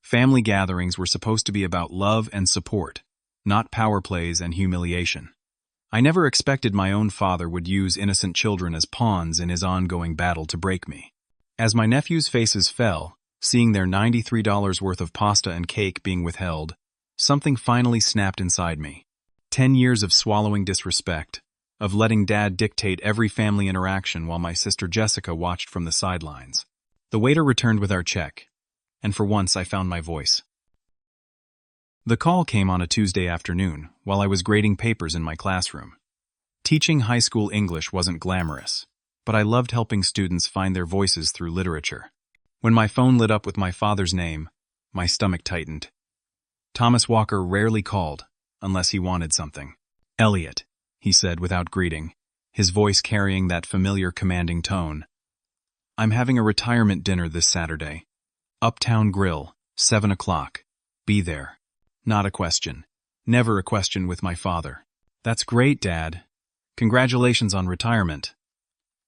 Family gatherings were supposed to be about love and support, not power plays and humiliation. I never expected my own father would use innocent children as pawns in his ongoing battle to break me. As my nephews' faces fell, seeing their $93 worth of pasta and cake being withheld, something finally snapped inside me. 10 years of swallowing disrespect, of letting Dad dictate every family interaction while my sister Jessica watched from the sidelines. The waiter returned with our check, and for once I found my voice. The call came on a Tuesday afternoon while I was grading papers in my classroom. Teaching high school English wasn't glamorous, but I loved helping students find their voices through literature. When my phone lit up with my father's name, my stomach tightened. Thomas Walker rarely called, unless he wanted something. "Eliot," he said without greeting, his voice carrying that familiar commanding tone. "I'm having a retirement dinner this Saturday. Uptown Grill, 7 o'clock. Be there." Not a question. Never a question with my father. "That's great, Dad. Congratulations on retirement."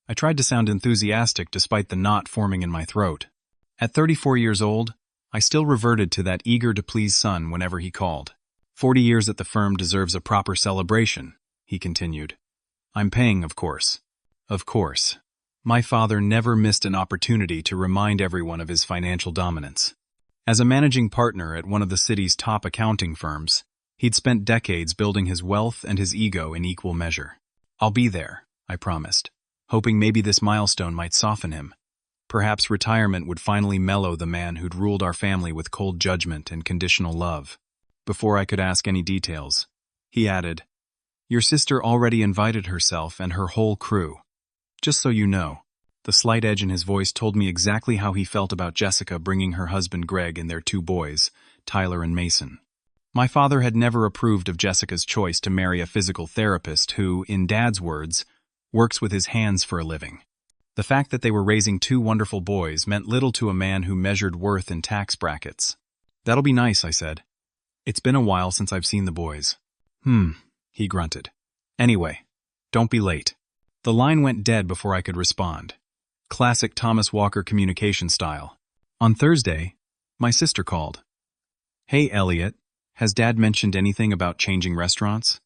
I tried to sound enthusiastic despite the knot forming in my throat. At 34 years old, I still reverted to that eager-to-please son whenever he called. 40 years at the firm deserves a proper celebration, he continued. "I'm paying, of course." Of course. My father never missed an opportunity to remind everyone of his financial dominance. As a managing partner at one of the city's top accounting firms, he'd spent decades building his wealth and his ego in equal measure. "I'll be there," I promised, hoping maybe this milestone might soften him. Perhaps retirement would finally mellow the man who'd ruled our family with cold judgment and conditional love. Before I could ask any details, he added, "Your sister already invited herself and her whole crew. Just so you know." The slight edge in his voice told me exactly how he felt about Jessica bringing her husband Greg and their 2 boys, Tyler and Mason. My father had never approved of Jessica's choice to marry a physical therapist who, in Dad's words, works with his hands for a living. The fact that they were raising 2 wonderful boys meant little to a man who measured worth in tax brackets. "That'll be nice," I said. "It's been a while since I've seen the boys." He grunted. "Anyway, don't be late." The line went dead before I could respond. Classic Thomas Walker communication style. On Thursday, my sister called. "Hey, Eliot, has Dad mentioned anything about changing restaurants?"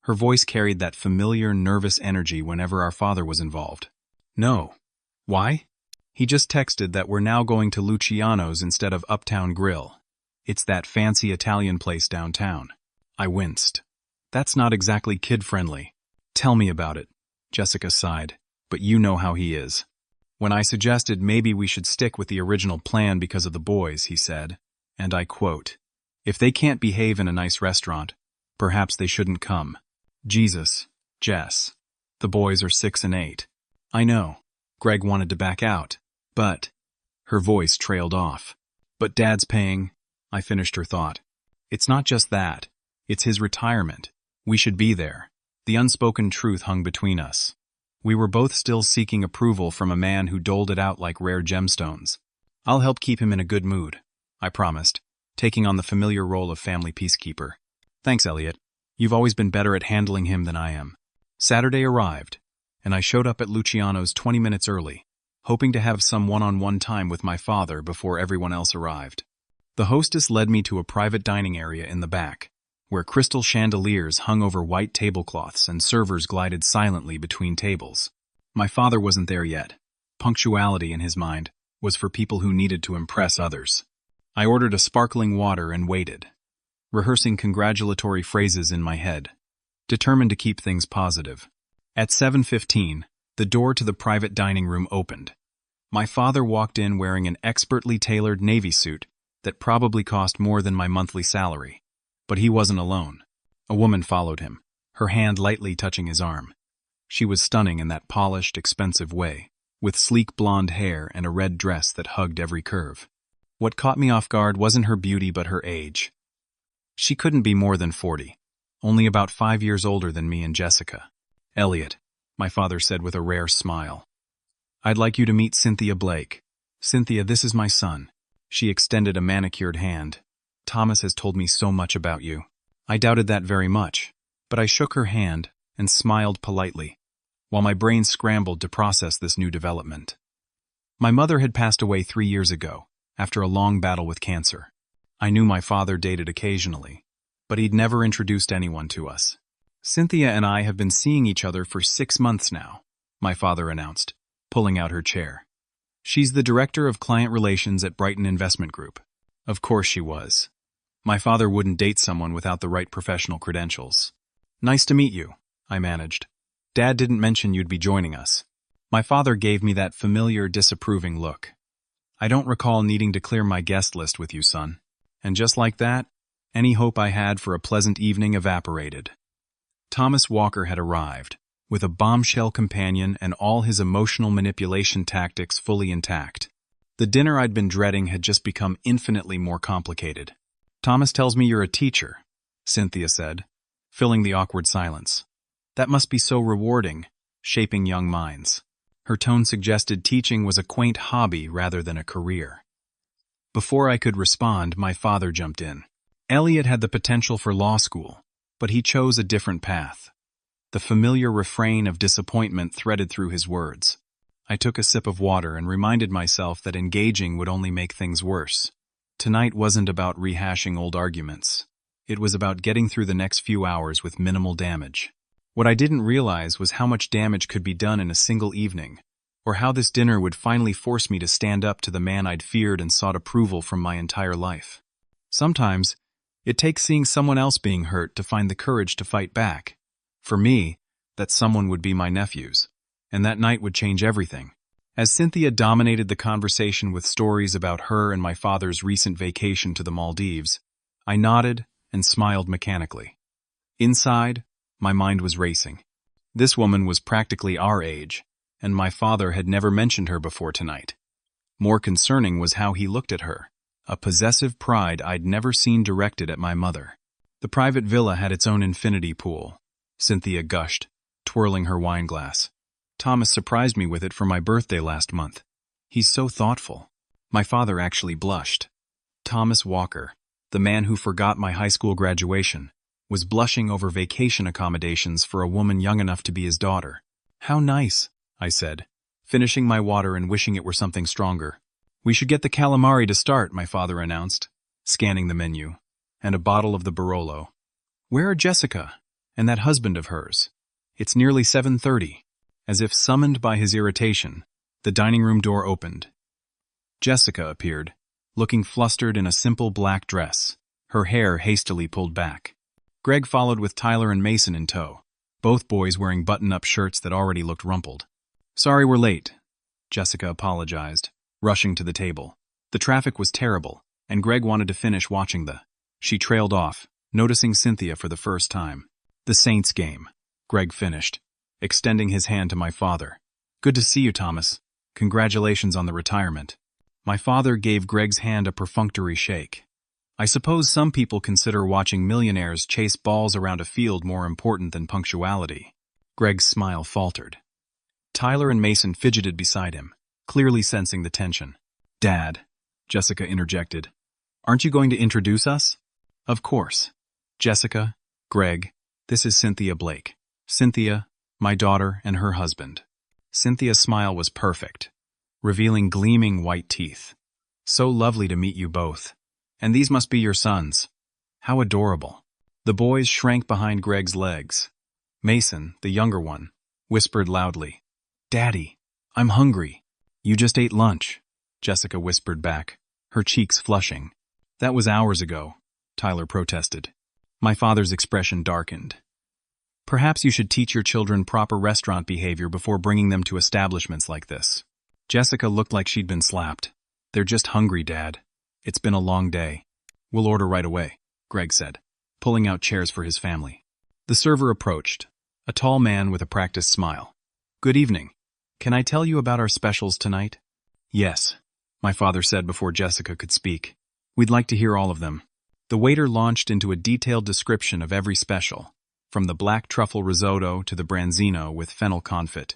Her voice carried that familiar, nervous energy whenever our father was involved. "No." "Why?" "He just texted that we're now going to Luciano's instead of Uptown Grill. It's that fancy Italian place downtown." I winced. "That's not exactly kid-friendly." "Tell me about it," Jessica sighed, "but you know how he is." When I suggested maybe we should stick with the original plan because of the boys, he said, and I quote, "If they can't behave in a nice restaurant, perhaps they shouldn't come." Jesus, Jess. The boys are 6 and 8. I know. Greg wanted to back out. But, her voice trailed off. "But Dad's paying," I finished her thought. "It's not just that. It's his retirement. We should be there." The unspoken truth hung between us. We were both still seeking approval from a man who doled it out like rare gemstones. "I'll help keep him in a good mood," I promised, taking on the familiar role of family peacekeeper. "Thanks, Eliot. You've always been better at handling him than I am." Saturday arrived, and I showed up at Luciano's 20 minutes early, hoping to have some one-on-one time with my father before everyone else arrived. The hostess led me to a private dining area in the back, where crystal chandeliers hung over white tablecloths and servers glided silently between tables. My father wasn't there yet. Punctuality, in his mind, was for people who needed to impress others. I ordered a sparkling water and waited, rehearsing congratulatory phrases in my head, determined to keep things positive. At 7:15, the door to the private dining room opened. My father walked in wearing an expertly tailored navy suit that probably cost more than my monthly salary. But he wasn't alone. A woman followed him, her hand lightly touching his arm. She was stunning in that polished, expensive way, with sleek blonde hair and a red dress that hugged every curve. What caught me off guard wasn't her beauty but her age. She couldn't be more than 40, only about 5 years older than me and Jessica. "Eliot," my father said with a rare smile. "I'd like you to meet Cynthia Blake. Cynthia, this is my son." She extended a manicured hand. "Thomas has told me so much about you." I doubted that very much, but I shook her hand and smiled politely, while my brain scrambled to process this new development. My mother had passed away 3 years ago, after a long battle with cancer. I knew my father dated occasionally, but he'd never introduced anyone to us. Cynthia and I have been seeing each other for 6 months now, my father announced, pulling out her chair. She's the director of client relations at Brighton Investment Group. Of course she was. My father wouldn't date someone without the right professional credentials. Nice to meet you, I managed. Dad didn't mention you'd be joining us. My father gave me that familiar, disapproving look. I don't recall needing to clear my guest list with you, son. And just like that, any hope I had for a pleasant evening evaporated. Thomas Walker had arrived, with a bombshell companion and all his emotional manipulation tactics fully intact. The dinner I'd been dreading had just become infinitely more complicated. Thomas tells me you're a teacher, Cynthia said, filling the awkward silence. That must be so rewarding, shaping young minds. Her tone suggested teaching was a quaint hobby rather than a career. Before I could respond, my father jumped in. Eliot had the potential for law school, but he chose a different path. The familiar refrain of disappointment threaded through his words. I took a sip of water and reminded myself that engaging would only make things worse. Tonight wasn't about rehashing old arguments. It was about getting through the next few hours with minimal damage. What I didn't realize was how much damage could be done in a single evening, or how this dinner would finally force me to stand up to the man I'd feared and sought approval from my entire life. Sometimes, it takes seeing someone else being hurt to find the courage to fight back. For me, that someone would be my nephews, and that night would change everything. As Cynthia dominated the conversation with stories about her and my father's recent vacation to the Maldives, I nodded and smiled mechanically. Inside, my mind was racing. This woman was practically our age, and my father had never mentioned her before tonight. More concerning was how he looked at her, a possessive pride I'd never seen directed at my mother. The private villa had its own infinity pool, Cynthia gushed, twirling her wine glass. Thomas surprised me with it for my birthday last month. He's so thoughtful. My father actually blushed. Thomas Walker, the man who forgot my high school graduation, was blushing over vacation accommodations for a woman young enough to be his daughter. How nice, I said, finishing my water and wishing it were something stronger. We should get the calamari to start, my father announced, scanning the menu, and a bottle of the Barolo. Where are Jessica and that husband of hers? It's nearly 7:30. As if summoned by his irritation, the dining room door opened. Jessica appeared, looking flustered in a simple black dress, her hair hastily pulled back. Greg followed with Tyler and Mason in tow, both boys wearing button-up shirts that already looked rumpled. Sorry we're late, Jessica apologized, rushing to the table. The traffic was terrible, and Greg wanted to finish watching She trailed off, noticing Cynthia for the first time. The Saints game, Greg finished, extending his hand to my father. Good to see you, Thomas. Congratulations on the retirement. My father gave Greg's hand a perfunctory shake. I suppose some people consider watching millionaires chase balls around a field more important than punctuality. Greg's smile faltered. Tyler and Mason fidgeted beside him, clearly sensing the tension. Dad, Jessica interjected, aren't you going to introduce us? Of course. Jessica, Greg, this is Cynthia Blake. Cynthia, my daughter, and her husband. Cynthia's smile was perfect, revealing gleaming white teeth. So lovely to meet you both. And these must be your sons. How adorable. The boys shrank behind Greg's legs. Mason, the younger one, whispered loudly, Daddy, I'm hungry. You just ate lunch, Jessica whispered back, her cheeks flushing. That was hours ago, Tyler protested. My father's expression darkened. Perhaps you should teach your children proper restaurant behavior before bringing them to establishments like this. Jessica looked like she'd been slapped. They're just hungry, Dad. It's been a long day. We'll order right away, Greg said, pulling out chairs for his family. The server approached, a tall man with a practiced smile. Good evening. Can I tell you about our specials tonight? Yes, my father said before Jessica could speak. We'd like to hear all of them. The waiter launched into a detailed description of every special, from the black truffle risotto to the branzino with fennel confit.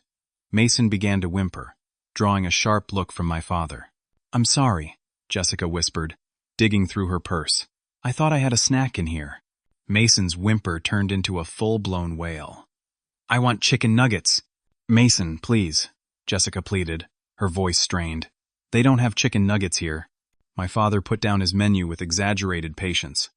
Mason began to whimper, drawing a sharp look from my father. I'm sorry, Jessica whispered, digging through her purse. I thought I had a snack in here. Mason's whimper turned into a full-blown wail. I want chicken nuggets. Mason, please, Jessica pleaded, her voice strained. They don't have chicken nuggets here. My father put down his menu with exaggerated patience.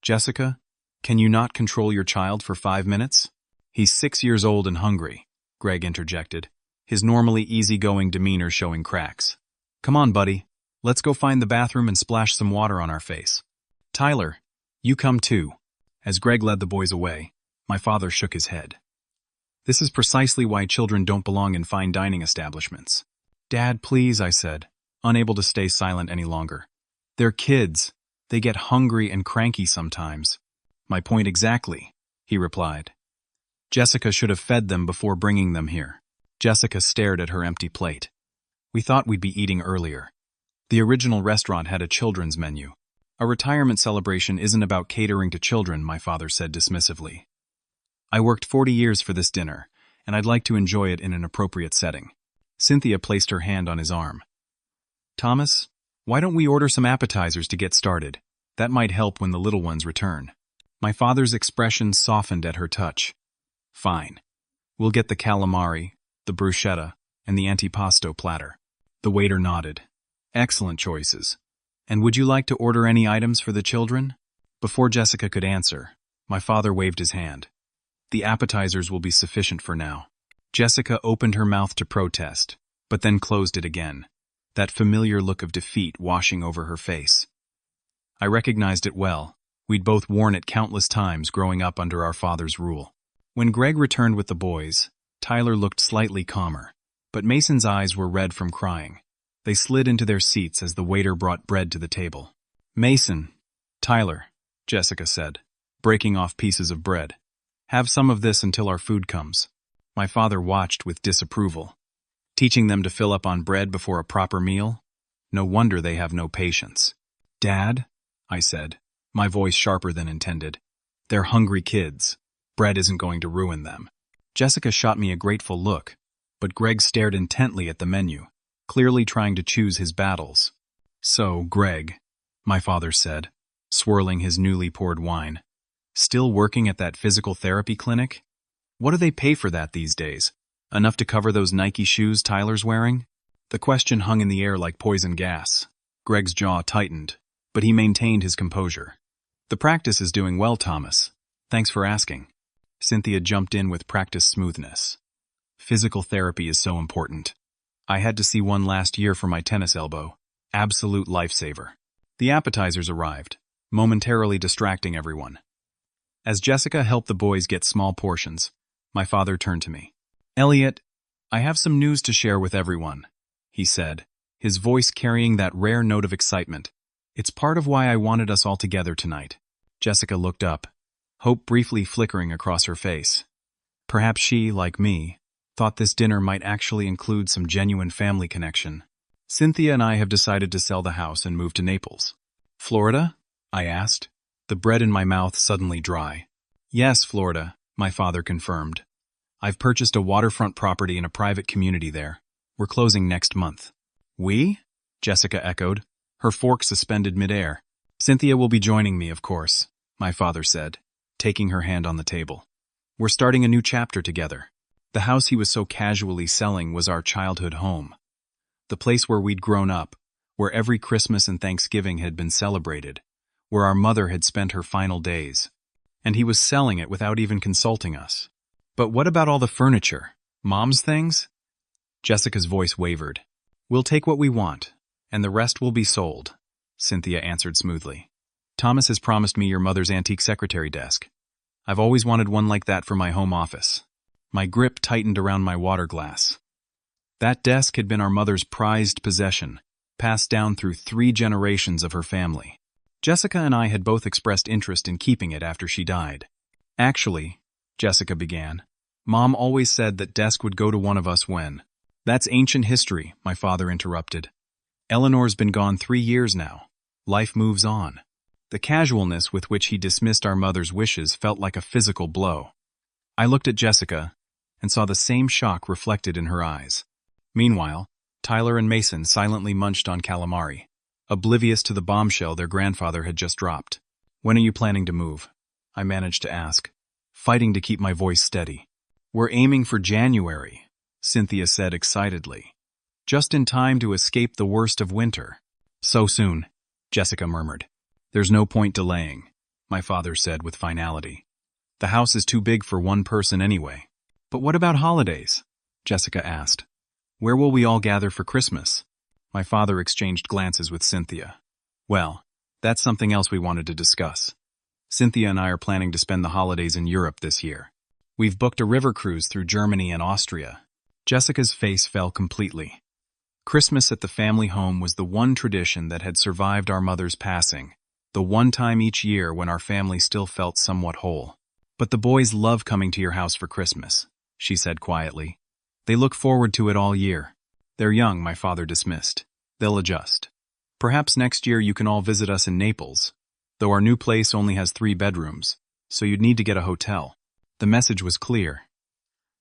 Jessica, can you not control your child for 5 minutes? He's 6 years old and hungry, Greg interjected, his normally easygoing demeanor showing cracks. Come on, buddy. Let's go find the bathroom and splash some water on our face. Tyler, you come too. As Greg led the boys away, my father shook his head. This is precisely why children don't belong in fine dining establishments. Dad, please, I said, unable to stay silent any longer. They're kids. They get hungry and cranky sometimes. My point exactly, he replied. Jessica should have fed them before bringing them here. Jessica stared at her empty plate. We thought we'd be eating earlier. The original restaurant had a children's menu. A retirement celebration isn't about catering to children, my father said dismissively. I worked 40 years for this dinner, and I'd like to enjoy it in an appropriate setting. Cynthia placed her hand on his arm. Thomas, why don't we order some appetizers to get started? That might help when the little ones return. My father's expression softened at her touch. Fine. We'll get the calamari, the bruschetta, and the antipasto platter. The waiter nodded. Excellent choices. And would you like to order any items for the children? Before Jessica could answer, my father waved his hand. The appetizers will be sufficient for now. Jessica opened her mouth to protest, but then closed it again, that familiar look of defeat washing over her face. I recognized it well. We'd both worn it countless times growing up under our father's rule. When Greg returned with the boys, Tyler looked slightly calmer, but Mason's eyes were red from crying. They slid into their seats as the waiter brought bread to the table. Mason, Tyler, Jessica said, breaking off pieces of bread. Have some of this until our food comes. My father watched with disapproval. Teaching them to fill up on bread before a proper meal? No wonder they have no patience. Dad, I said, my voice sharper than intended. They're hungry kids. Bread isn't going to ruin them. Jessica shot me a grateful look, but Greg stared intently at the menu, clearly trying to choose his battles. So, Greg, my father said, swirling his newly poured wine, still working at that physical therapy clinic? What do they pay for that these days? Enough to cover those Nike shoes Tyler's wearing? The question hung in the air like poison gas. Greg's jaw tightened, but he maintained his composure. The practice is doing well, Thomas. Thanks for asking. Cynthia jumped in with practiced smoothness. Physical therapy is so important. I had to see one last year for my tennis elbow. Absolute lifesaver. The appetizers arrived, momentarily distracting everyone. As Jessica helped the boys get small portions, my father turned to me. Eliot, I have some news to share with everyone, he said, his voice carrying that rare note of excitement. It's part of why I wanted us all together tonight. Jessica looked up, hope briefly flickering across her face. Perhaps she, like me, thought this dinner might actually include some genuine family connection. Cynthia and I have decided to sell the house and move to Naples. Florida? I asked, the bread in my mouth suddenly dry. Yes, Florida, my father confirmed. I've purchased a waterfront property in a private community there. We're closing next month. We? Jessica echoed, her fork suspended midair. Cynthia will be joining me, of course, my father said, taking her hand on the table. We're starting a new chapter together. The house he was so casually selling was our childhood home. The place where we'd grown up, where every Christmas and Thanksgiving had been celebrated, where our mother had spent her final days. And he was selling it without even consulting us. But what about all the furniture? Mom's things? Jessica's voice wavered. We'll take what we want, and the rest will be sold, Cynthia answered smoothly. Thomas has promised me your mother's antique secretary desk. I've always wanted one like that for my home office. My grip tightened around my water glass. That desk had been our mother's prized possession, passed down through 3 generations of her family. Jessica and I had both expressed interest in keeping it after she died. Actually, Jessica began, Mom always said that desk would go to one of us when. That's ancient history, my father interrupted. Eleanor's been gone 3 years now. Life moves on. The casualness with which he dismissed our mother's wishes felt like a physical blow. I looked at Jessica and saw the same shock reflected in her eyes. Meanwhile, Tyler and Mason silently munched on calamari, oblivious to the bombshell their grandfather had just dropped. When are you planning to move? I managed to ask, fighting to keep my voice steady. We're aiming for January, Cynthia said excitedly. Just in time to escape the worst of winter. So soon, Jessica murmured. There's no point delaying, my father said with finality. The house is too big for one person anyway. But what about holidays? Jessica asked. Where will we all gather for Christmas? My father exchanged glances with Cynthia. Well, that's something else we wanted to discuss. Cynthia and I are planning to spend the holidays in Europe this year. We've booked a river cruise through Germany and Austria. Jessica's face fell completely. Christmas at the family home was the one tradition that had survived our mother's passing, the one time each year when our family still felt somewhat whole. But the boys love coming to your house for Christmas, she said quietly. They look forward to it all year. They're young, my father dismissed. They'll adjust. Perhaps next year you can all visit us in Naples, though our new place only has 3 bedrooms, so you'd need to get a hotel. The message was clear.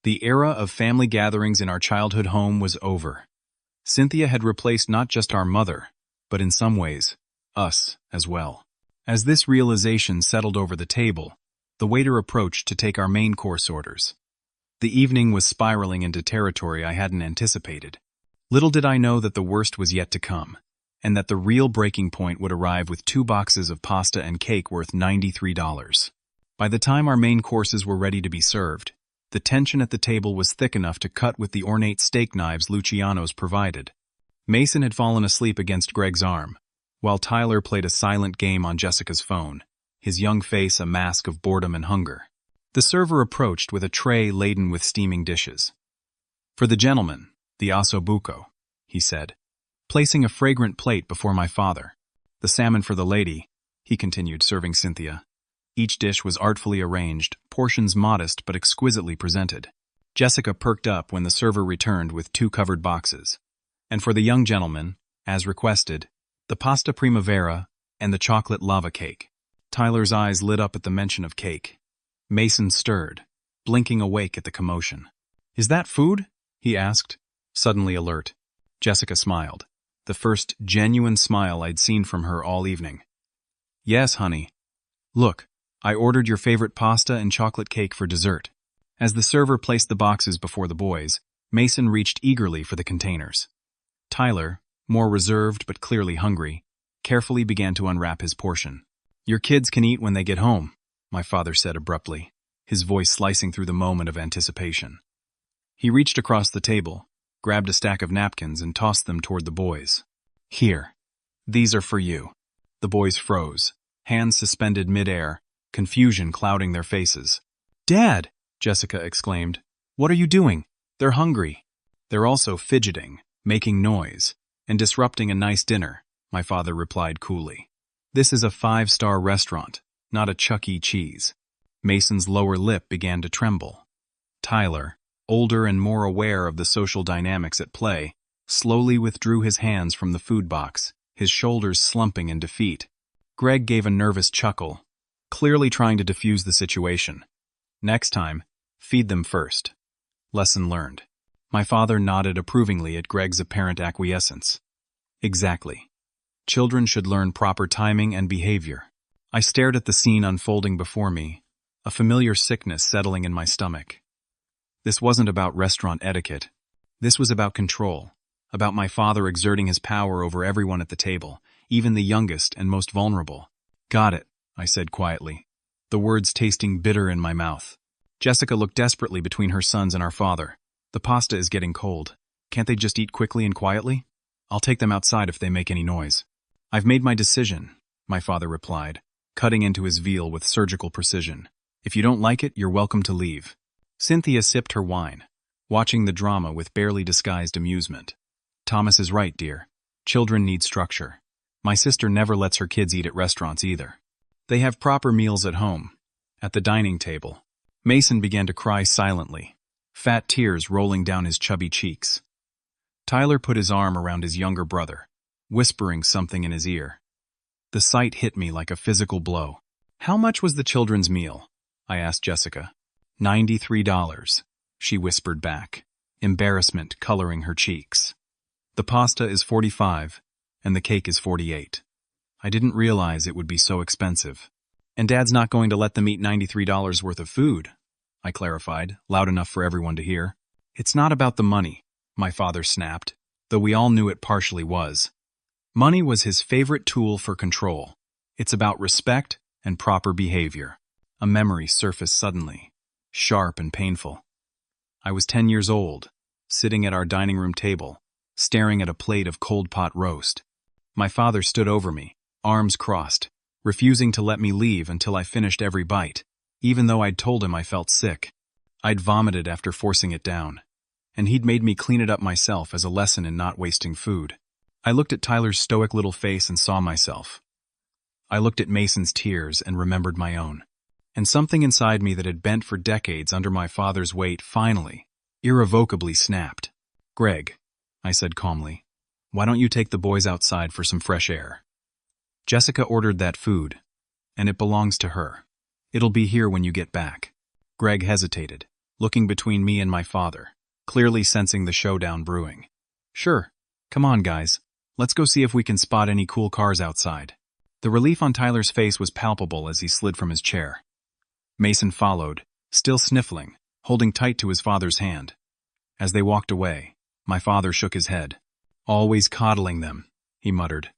The era of family gatherings in our childhood home was over. Cynthia had replaced not just our mother, but in some ways, us as well. As this realization settled over the table, the waiter approached to take our main course orders. The evening was spiraling into territory I hadn't anticipated. Little did I know that the worst was yet to come, and that the real breaking point would arrive with 2 boxes of pasta and cake worth $93. By the time our main courses were ready to be served, the tension at the table was thick enough to cut with the ornate steak knives Luciano's provided. Mason had fallen asleep against Greg's arm, while Tyler played a silent game on Jessica's phone, his young face a mask of boredom and hunger. The server approached with a tray laden with steaming dishes. For the gentleman, the ossobuco, he said, placing a fragrant plate before my father. The salmon for the lady, he continued, serving Cynthia. Each dish was artfully arranged, portions modest but exquisitely presented. Jessica perked up when the server returned with 2 covered boxes. And for the young gentleman, as requested, the pasta primavera and the chocolate lava cake. Tyler's eyes lit up at the mention of cake. Mason stirred, blinking awake at the commotion. Is that food? He asked, suddenly alert. Jessica smiled, the first genuine smile I'd seen from her all evening. Yes, honey. Look, I ordered your favorite pasta and chocolate cake for dessert. As the server placed the boxes before the boys, Mason reached eagerly for the containers. Tyler, more reserved but clearly hungry, carefully began to unwrap his portion. Your kids can eat when they get home, my father said abruptly, his voice slicing through the moment of anticipation. He reached across the table, grabbed a stack of napkins and tossed them toward the boys. Here. These are for you. The boys froze, hands suspended mid-air, confusion clouding their faces. Dad! Jessica exclaimed. What are you doing? They're hungry. They're also fidgeting, making noise, and disrupting a nice dinner, my father replied coolly. This is a 5-star restaurant, not a Chuck E. Cheese. Mason's lower lip began to tremble. Tyler, older and more aware of the social dynamics at play, slowly withdrew his hands from the food box, his shoulders slumping in defeat. Greg gave a nervous chuckle, clearly trying to defuse the situation. Next time, feed them first. Lesson learned. My father nodded approvingly at Greg's apparent acquiescence. Exactly. Children should learn proper timing and behavior. I stared at the scene unfolding before me, a familiar sickness settling in my stomach. This wasn't about restaurant etiquette. This was about control, about my father exerting his power over everyone at the table, even the youngest and most vulnerable. Got it, I said quietly, the words tasting bitter in my mouth. Jessica looked desperately between her sons and our father. The pasta is getting cold. Can't they just eat quickly and quietly? I'll take them outside if they make any noise. I've made my decision, my father replied, cutting into his veal with surgical precision. If you don't like it, you're welcome to leave. Cynthia sipped her wine, watching the drama with barely disguised amusement. Thomas is right, dear. Children need structure. My sister never lets her kids eat at restaurants either. They have proper meals at home, at the dining table. Mason began to cry silently, fat tears rolling down his chubby cheeks. Tyler put his arm around his younger brother, whispering something in his ear. The sight hit me like a physical blow. How much was the children's meal? I asked Jessica. $93, she whispered back, embarrassment coloring her cheeks. The pasta is $45, and the cake is $48. I didn't realize it would be so expensive. And Dad's not going to let them eat $93 worth of food, I clarified, loud enough for everyone to hear. It's not about the money, my father snapped, though we all knew it partially was. Money was his favorite tool for control. It's about respect and proper behavior. A memory surfaced suddenly, sharp and painful. I was 10 years old, sitting at our dining room table, staring at a plate of cold pot roast. My father stood over me, arms crossed, refusing to let me leave until I finished every bite, even though I'd told him I felt sick. I'd vomited after forcing it down, and he'd made me clean it up myself as a lesson in not wasting food. I looked at Tyler's stoic little face and saw myself. I looked at Mason's tears and remembered my own. And something inside me that had bent for decades under my father's weight finally, irrevocably snapped. "Greg," I said calmly, "why don't you take the boys outside for some fresh air? Jessica ordered that food, and it belongs to her. It'll be here when you get back." Greg hesitated, looking between me and my father, clearly sensing the showdown brewing. "Sure. Come on, guys. Let's go see if we can spot any cool cars outside." The relief on Tyler's face was palpable as he slid from his chair. Mason followed, still sniffling, holding tight to his father's hand. As they walked away, my father shook his head. "Always coddling them," he muttered.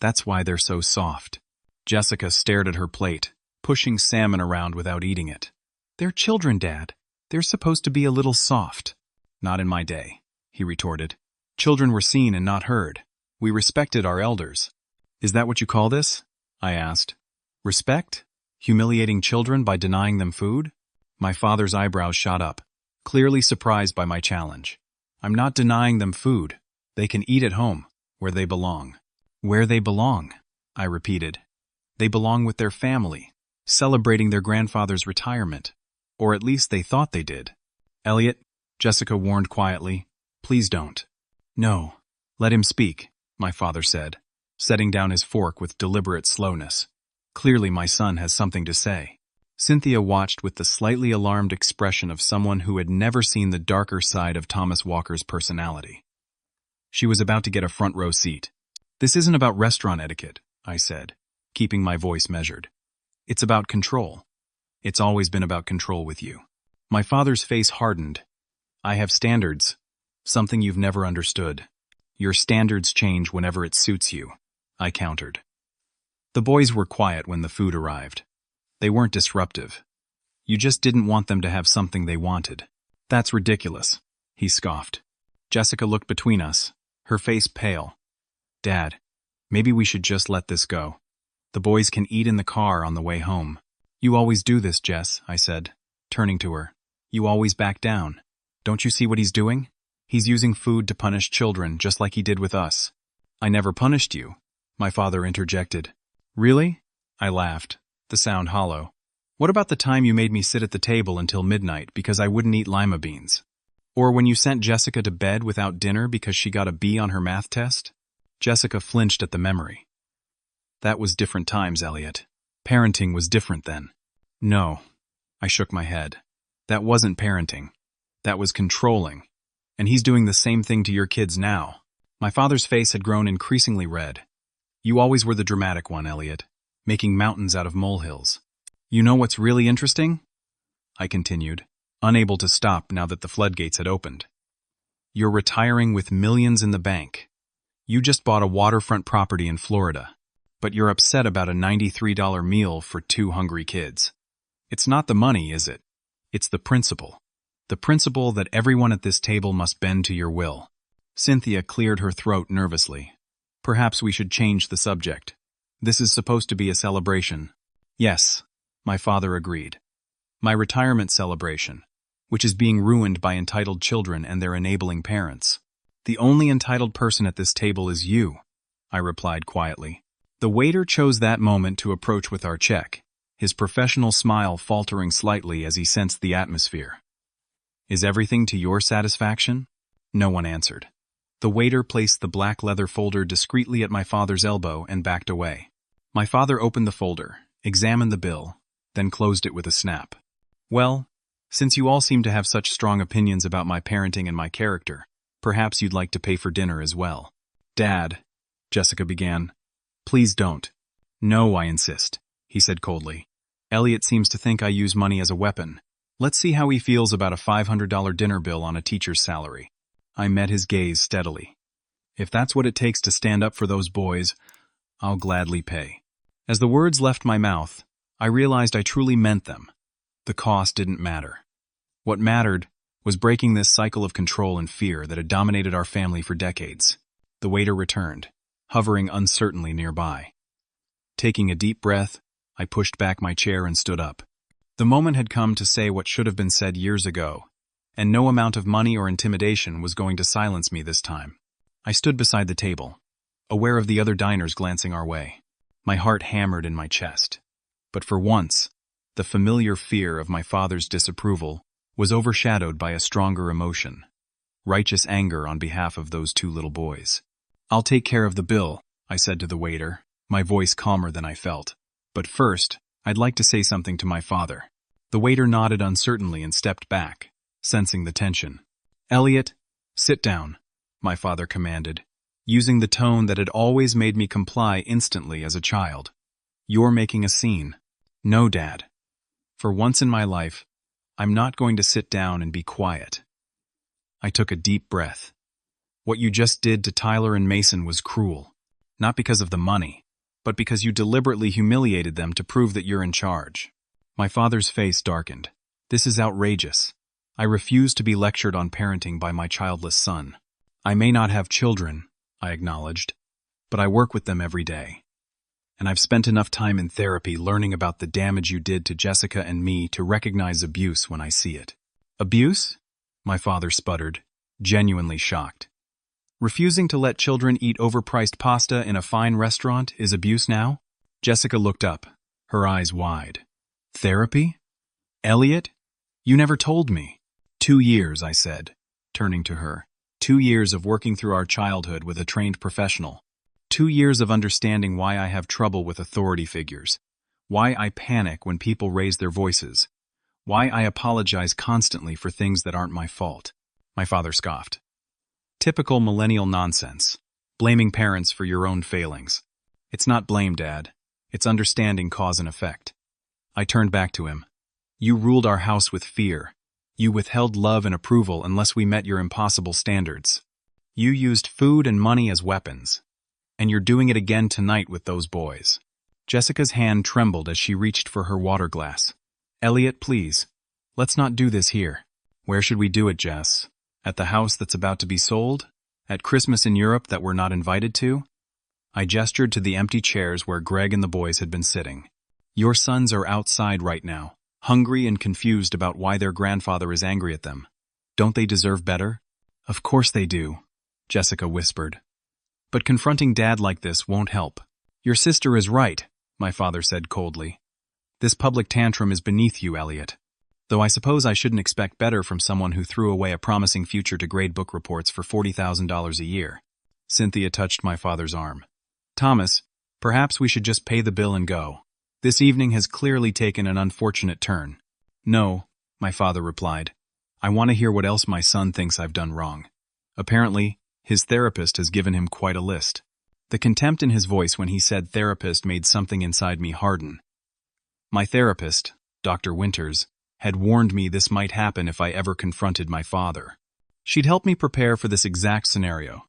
"That's why they're so soft." Jessica stared at her plate, pushing salmon around without eating it. "They're children, Dad. They're supposed to be a little soft." "Not in my day," he retorted. "Children were seen and not heard. We respected our elders." "Is that what you call this?" I asked. "Respect? Humiliating children by denying them food?" My father's eyebrows shot up, clearly surprised by my challenge. "I'm not denying them food. They can eat at home, where they belong." "Where they belong," I repeated. "They belong with their family, celebrating their grandfather's retirement. Or at least they thought they did." "Eliot," Jessica warned quietly, "please don't." "No, let him speak," my father said, setting down his fork with deliberate slowness. "Clearly my son has something to say." Cynthia watched with the slightly alarmed expression of someone who had never seen the darker side of Thomas Walker's personality. She was about to get a front row seat. "This isn't about restaurant etiquette," I said, keeping my voice measured. "It's about control. It's always been about control with you." My father's face hardened. "I have standards, something you've never understood. Your standards change whenever it suits you," I countered. The boys were quiet when the food arrived. They weren't disruptive. "You just didn't want them to have something they wanted." "That's ridiculous," he scoffed. Jessica looked between us, her face pale. "Dad, maybe we should just let this go. The boys can eat in the car on the way home." "You always do this, Jess," I said, turning to her. "You always back down. Don't you see what he's doing? He's using food to punish children, just like he did with us." "I never punished you," my father interjected. "Really?" I laughed, the sound hollow. "What about the time you made me sit at the table until midnight because I wouldn't eat lima beans? Or when you sent Jessica to bed without dinner because she got a B on her math test?" Jessica flinched at the memory. "That was different times, Eliot. Parenting was different then." "No," I shook my head. "That wasn't parenting. That was controlling. And he's doing the same thing to your kids now." My father's face had grown increasingly red. "You always were the dramatic one, Eliot, making mountains out of molehills." "You know what's really interesting?" I continued, unable to stop now that the floodgates had opened. "You're retiring with millions in the bank. You just bought a waterfront property in Florida, but you're upset about a $93 meal for 2 hungry kids. It's not the money, is it? It's the principle. The principle that everyone at this table must bend to your will." Cynthia cleared her throat nervously. "Perhaps we should change the subject. This is supposed to be a celebration." "Yes," my father agreed. "My retirement celebration, which is being ruined by entitled children and their enabling parents." "The only entitled person at this table is you," I replied quietly. The waiter chose that moment to approach with our check, his professional smile faltering slightly as he sensed the atmosphere. "Is everything to your satisfaction?" No one answered. The waiter placed the black leather folder discreetly at my father's elbow and backed away. My father opened the folder, examined the bill, then closed it with a snap. "Well, since you all seem to have such strong opinions about my parenting and my character, perhaps you'd like to pay for dinner as well." "Dad," Jessica began. "Please don't." "No, I insist," he said coldly. "Eliot seems to think I use money as a weapon. Let's see how he feels about a $500 dinner bill on a teacher's salary." I met his gaze steadily. If that's what it takes to stand up for those boys, I'll gladly pay. As the words left my mouth, I realized I truly meant them. The cost didn't matter. What mattered was breaking this cycle of control and fear that had dominated our family for decades. The waiter returned, hovering uncertainly nearby. Taking a deep breath, I pushed back my chair and stood up. The moment had come to say what should have been said years ago, and no amount of money or intimidation was going to silence me this time. I stood beside the table, aware of the other diners glancing our way. My heart hammered in my chest. But for once, the familiar fear of my father's disapproval was overshadowed by a stronger emotion, righteous anger on behalf of those two little boys. "I'll take care of the bill," I said to the waiter, my voice calmer than I felt. "But first, I'd like to say something to my father." The waiter nodded uncertainly and stepped back, sensing the tension. "Eliot, sit down," my father commanded, using the tone that had always made me comply instantly as a child. "You're making a scene." "No, Dad. For once in my life, I'm not going to sit down and be quiet." I took a deep breath. "What you just did to Tyler and Mason was cruel. Not because of the money, but because you deliberately humiliated them to prove that you're in charge." My father's face darkened. "This is outrageous. I refuse to be lectured on parenting by my childless son. I may not have children," I acknowledged, "but I work with them every day. And I've spent enough time in therapy learning about the damage you did to Jessica and me to recognize abuse when I see it." "Abuse?" my father sputtered, genuinely shocked. "Refusing to let children eat overpriced pasta in a fine restaurant is abuse now?" Jessica looked up, her eyes wide. "Therapy? Eliot? You never told me." 2 years, I said, turning to her. 2 years of working through our childhood with a trained professional. 2 years of understanding why I have trouble with authority figures. Why I panic when people raise their voices. Why I apologize constantly for things that aren't my fault. My father scoffed. "Typical millennial nonsense. Blaming parents for your own failings. It's not blame, Dad. It's understanding cause and effect." I turned back to him. "You ruled our house with fear. You withheld love and approval unless we met your impossible standards. You used food and money as weapons. And you're doing it again tonight with those boys." Jessica's hand trembled as she reached for her water glass. "Eliot, please. Let's not do this here." "Where should we do it, Jess? At the house that's about to be sold? At Christmas in Europe that we're not invited to?" I gestured to the empty chairs where Greg and the boys had been sitting. "Your sons are outside right now, hungry and confused about why their grandfather is angry at them. Don't they deserve better?" "Of course they do," Jessica whispered. "But confronting Dad like this won't help." "Your sister is right," my father said coldly. "This public tantrum is beneath you, Eliot. Though I suppose I shouldn't expect better from someone who threw away a promising future to grade book reports for $40,000 a year." Cynthia touched my father's arm. "Thomas, perhaps we should just pay the bill and go. This evening has clearly taken an unfortunate turn." "No," my father replied. "I want to hear what else my son thinks I've done wrong. Apparently, his therapist has given him quite a list." The contempt in his voice when he said therapist made something inside me harden. My therapist, Dr. Winters, had warned me this might happen if I ever confronted my father. She'd helped me prepare for this exact scenario,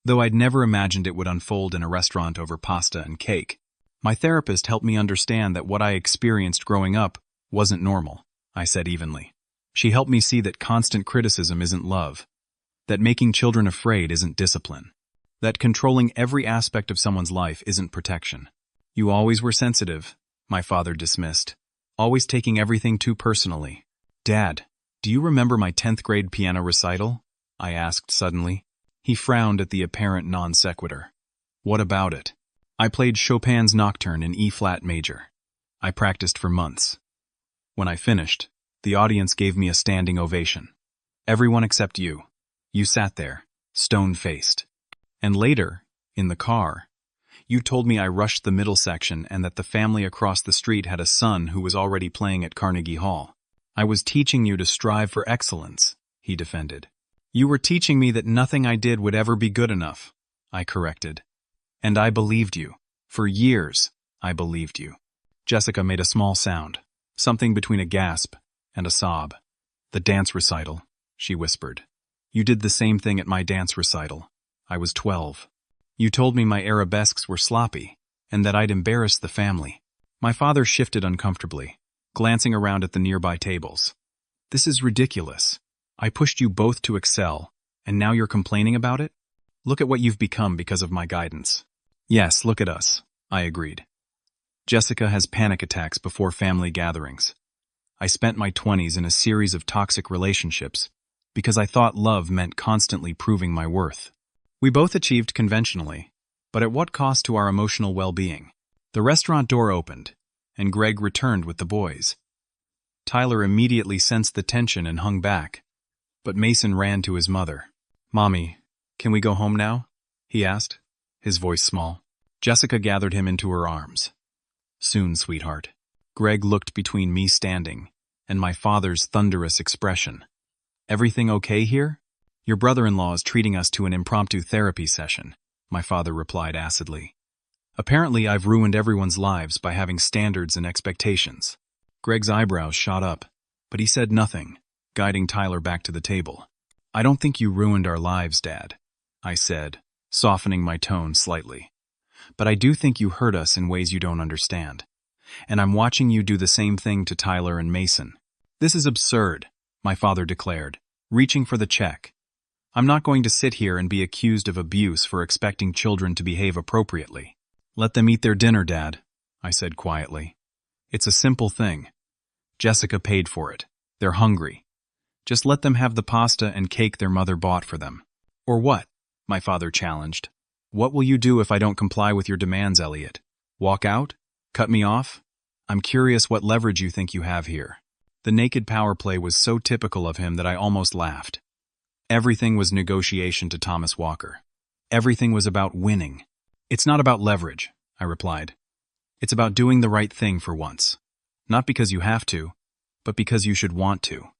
though I'd never imagined it would unfold in a restaurant over pasta and cake. My therapist helped me understand that what I experienced growing up wasn't normal, I said evenly. She helped me see that constant criticism isn't love, that making children afraid isn't discipline, that controlling every aspect of someone's life isn't protection. "You always were sensitive," my father dismissed, "always taking everything too personally." "Dad, do you remember my 10th grade piano recital?" I asked suddenly. He frowned at the apparent non sequitur. "What about it?" "I played Chopin's Nocturne in E-flat major. I practiced for months. When I finished, the audience gave me a standing ovation. Everyone except you. You sat there, stone-faced. And later, in the car, you told me I rushed the middle section and that the family across the street had a son who was already playing at Carnegie Hall. I was teaching you to strive for excellence," he defended. "You were teaching me that nothing I did would ever be good enough," I corrected. "And I believed you. For years, I believed you." Jessica made a small sound, something between a gasp and a sob. "The dance recital," she whispered. "You did the same thing at my dance recital. I was 12. You told me my arabesques were sloppy, and that I'd embarrass the family. My father shifted uncomfortably, glancing around at the nearby tables. This is ridiculous. I pushed you both to excel, and now you're complaining about it? Look at what you've become because of my guidance. Yes, look at us, I agreed. Jessica has panic attacks before family gatherings. I spent my 20s in a series of toxic relationships because I thought love meant constantly proving my worth. We both achieved conventionally, but at what cost to our emotional well-being? The restaurant door opened, and Greg returned with the boys. Tyler immediately sensed the tension and hung back, but Mason ran to his mother. "Mommy, can we go home now?" he asked, his voice small. Jessica gathered him into her arms. "Soon, sweetheart." Greg looked between me standing and my father's thunderous expression. "Everything okay here?" "Your brother-in-law is treating us to an impromptu therapy session," my father replied acidly. "Apparently I've ruined everyone's lives by having standards and expectations." Greg's eyebrows shot up, but he said nothing, guiding Tyler back to the table. "I don't think you ruined our lives, Dad," I said, softening my tone slightly. "But I do think you hurt us in ways you don't understand. And I'm watching you do the same thing to Tyler and Mason." "This is absurd," my father declared, reaching for the check. "I'm not going to sit here and be accused of abuse for expecting children to behave appropriately." "Let them eat their dinner, Dad," I said quietly. "It's a simple thing. Jessica paid for it. They're hungry. Just let them have the pasta and cake their mother bought for them." "Or what?" my father challenged. "What will you do if I don't comply with your demands, Eliot? Walk out? Cut me off? I'm curious what leverage you think you have here." The naked power play was so typical of him that I almost laughed. Everything was negotiation to Thomas Walker. Everything was about winning. "It's not about leverage," I replied. "It's about doing the right thing for once. Not because you have to, but because you should want to.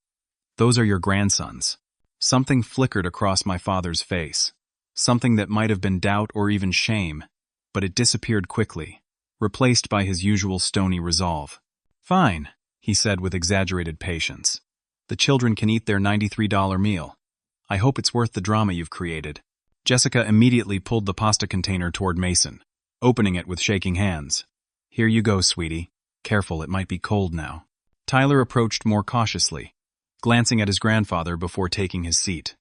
Those are your grandsons." Something flickered across my father's face. Something that might have been doubt or even shame, but it disappeared quickly, replaced by his usual stony resolve. "Fine," he said with exaggerated patience. "The children can eat their $93 meal. I hope it's worth the drama you've created." Jessica immediately pulled the pasta container toward Mason, opening it with shaking hands. "Here you go, sweetie. Careful, it might be cold now." Tyler approached more cautiously, glancing at his grandfather before taking his seat.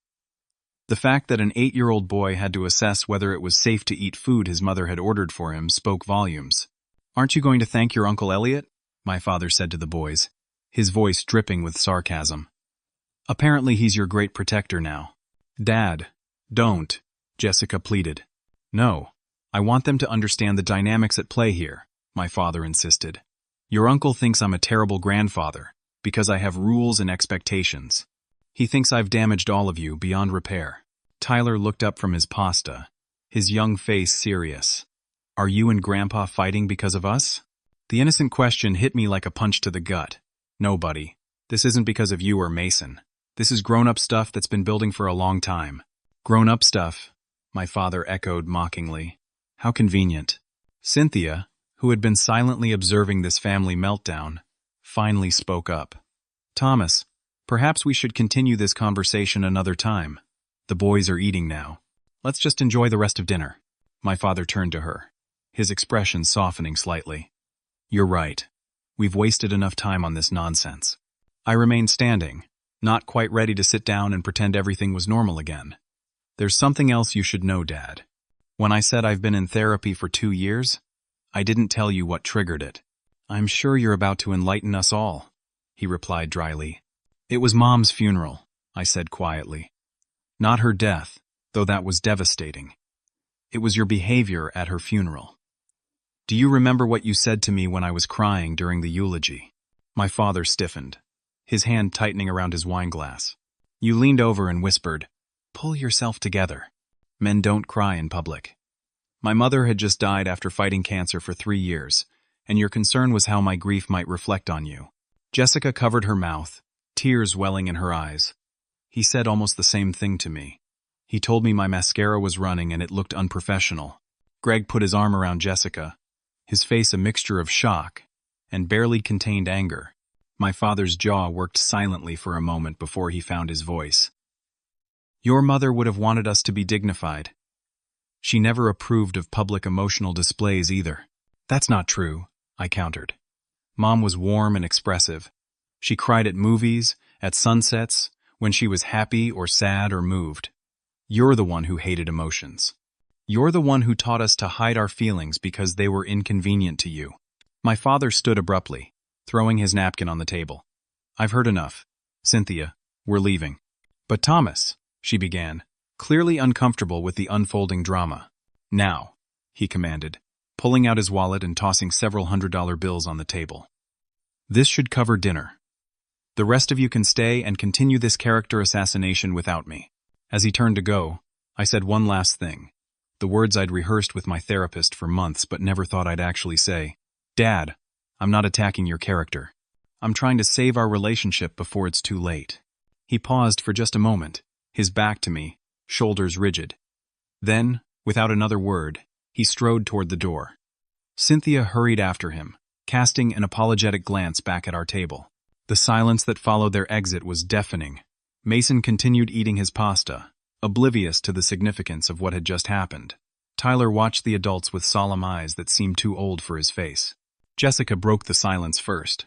The fact that an 8-year-old boy had to assess whether it was safe to eat food his mother had ordered for him spoke volumes. "Aren't you going to thank your Uncle Eliot?" my father said to the boys, his voice dripping with sarcasm. "Apparently he's your great protector now." "Dad, don't," Jessica pleaded. "No, I want them to understand the dynamics at play here," my father insisted. "Your uncle thinks I'm a terrible grandfather because I have rules and expectations. He thinks I've damaged all of you beyond repair." Tyler looked up from his pasta, his young face serious. "Are you and Grandpa fighting because of us?" The innocent question hit me like a punch to the gut. "No, buddy. This isn't because of you or Mason. This is grown-up stuff that's been building for a long time." "Grown-up stuff," my father echoed mockingly. "How convenient." Cynthia, who had been silently observing this family meltdown, finally spoke up. "Thomas, perhaps we should continue this conversation another time. The boys are eating now. Let's just enjoy the rest of dinner." My father turned to her, his expression softening slightly. "You're right. We've wasted enough time on this nonsense." I remained standing, not quite ready to sit down and pretend everything was normal again. "There's something else you should know, Dad. When I said I've been in therapy for 2 years, I didn't tell you what triggered it." "I'm sure you're about to enlighten us all," he replied dryly. "It was Mom's funeral," I said quietly. "Not her death, though that was devastating. It was your behavior at her funeral. Do you remember what you said to me when I was crying during the eulogy?" My father stiffened, his hand tightening around his wineglass. "You leaned over and whispered, 'Pull yourself together. Men don't cry in public.' My mother had just died after fighting cancer for 3 years, and your concern was how my grief might reflect on you." Jessica covered her mouth, tears welling in her eyes. "He said almost the same thing to me. He told me my mascara was running and it looked unprofessional." Greg put his arm around Jessica, his face a mixture of shock and barely contained anger. My father's jaw worked silently for a moment before he found his voice. "Your mother would have wanted us to be dignified, She never approved of public emotional displays either. That's not true, I countered. Mom was warm and expressive. She cried at movies, at sunsets, when she was happy or sad or moved. You're the one who hated emotions. You're the one who taught us to hide our feelings because they were inconvenient to you. My father stood abruptly, throwing his napkin on the table. I've heard enough. Cynthia, we're leaving. But Thomas, she began, clearly uncomfortable with the unfolding drama. Now, he commanded, pulling out his wallet and tossing several $100 bills on the table. This should cover dinner. The rest of you can stay and continue this character assassination without me. As he turned to go, I said one last thing. The words I'd rehearsed with my therapist for months but never thought I'd actually say. Dad, I'm not attacking your character. I'm trying to save our relationship before it's too late. He paused for just a moment, his back to me, shoulders rigid. Then, without another word, he strode toward the door. Cynthia hurried after him, casting an apologetic glance back at our table. The silence that followed their exit was deafening. Mason continued eating his pasta, oblivious to the significance of what had just happened. Tyler watched the adults with solemn eyes that seemed too old for his face. Jessica broke the silence first.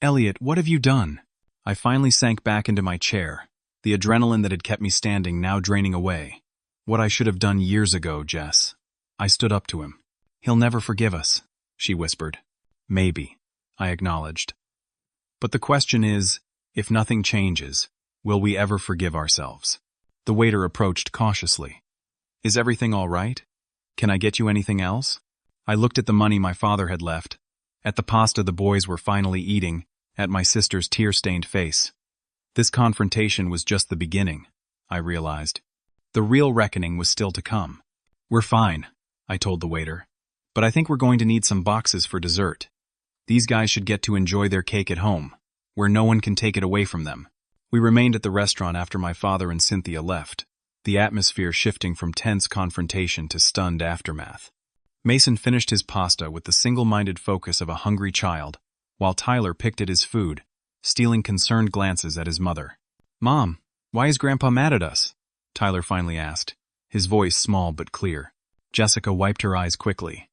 Eliot, what have you done? I finally sank back into my chair, the adrenaline that had kept me standing now draining away. What I should have done years ago, Jess. I stood up to him. He'll never forgive us, she whispered. Maybe, I acknowledged. But the question is, if nothing changes, will we ever forgive ourselves? The waiter approached cautiously. Is everything all right? Can I get you anything else? I looked at the money my father had left, at the pasta the boys were finally eating, at my sister's tear-stained face. This confrontation was just the beginning, I realized. The real reckoning was still to come. We're fine, I told the waiter, but I think we're going to need some boxes for dessert. These guys should get to enjoy their cake at home, where no one can take it away from them. We remained at the restaurant after my father and Cynthia left, the atmosphere shifting from tense confrontation to stunned aftermath. Mason finished his pasta with the single-minded focus of a hungry child, while Tyler picked at his food, stealing concerned glances at his mother. Mom, why is Grandpa mad at us? Tyler finally asked, his voice small but clear. Jessica wiped her eyes quickly.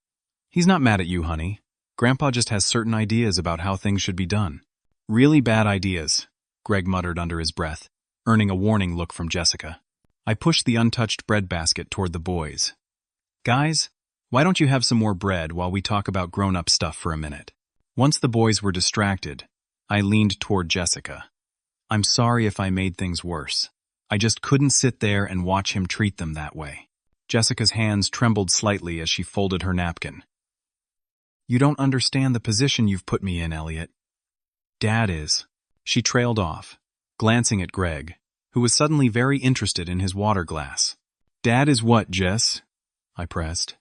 He's not mad at you, honey. Grandpa just has certain ideas about how things should be done. Really bad ideas, Greg muttered under his breath, earning a warning look from Jessica. I pushed the untouched bread basket toward the boys. Guys, why don't you have some more bread while we talk about grown-up stuff for a minute? Once the boys were distracted, I leaned toward Jessica. I'm sorry if I made things worse. I just couldn't sit there and watch him treat them that way. Jessica's hands trembled slightly as she folded her napkin. You don't understand the position you've put me in, Eliot. Dad is. She trailed off, glancing at Greg, who was suddenly very interested in his water glass. Dad is what, Jess? I pressed.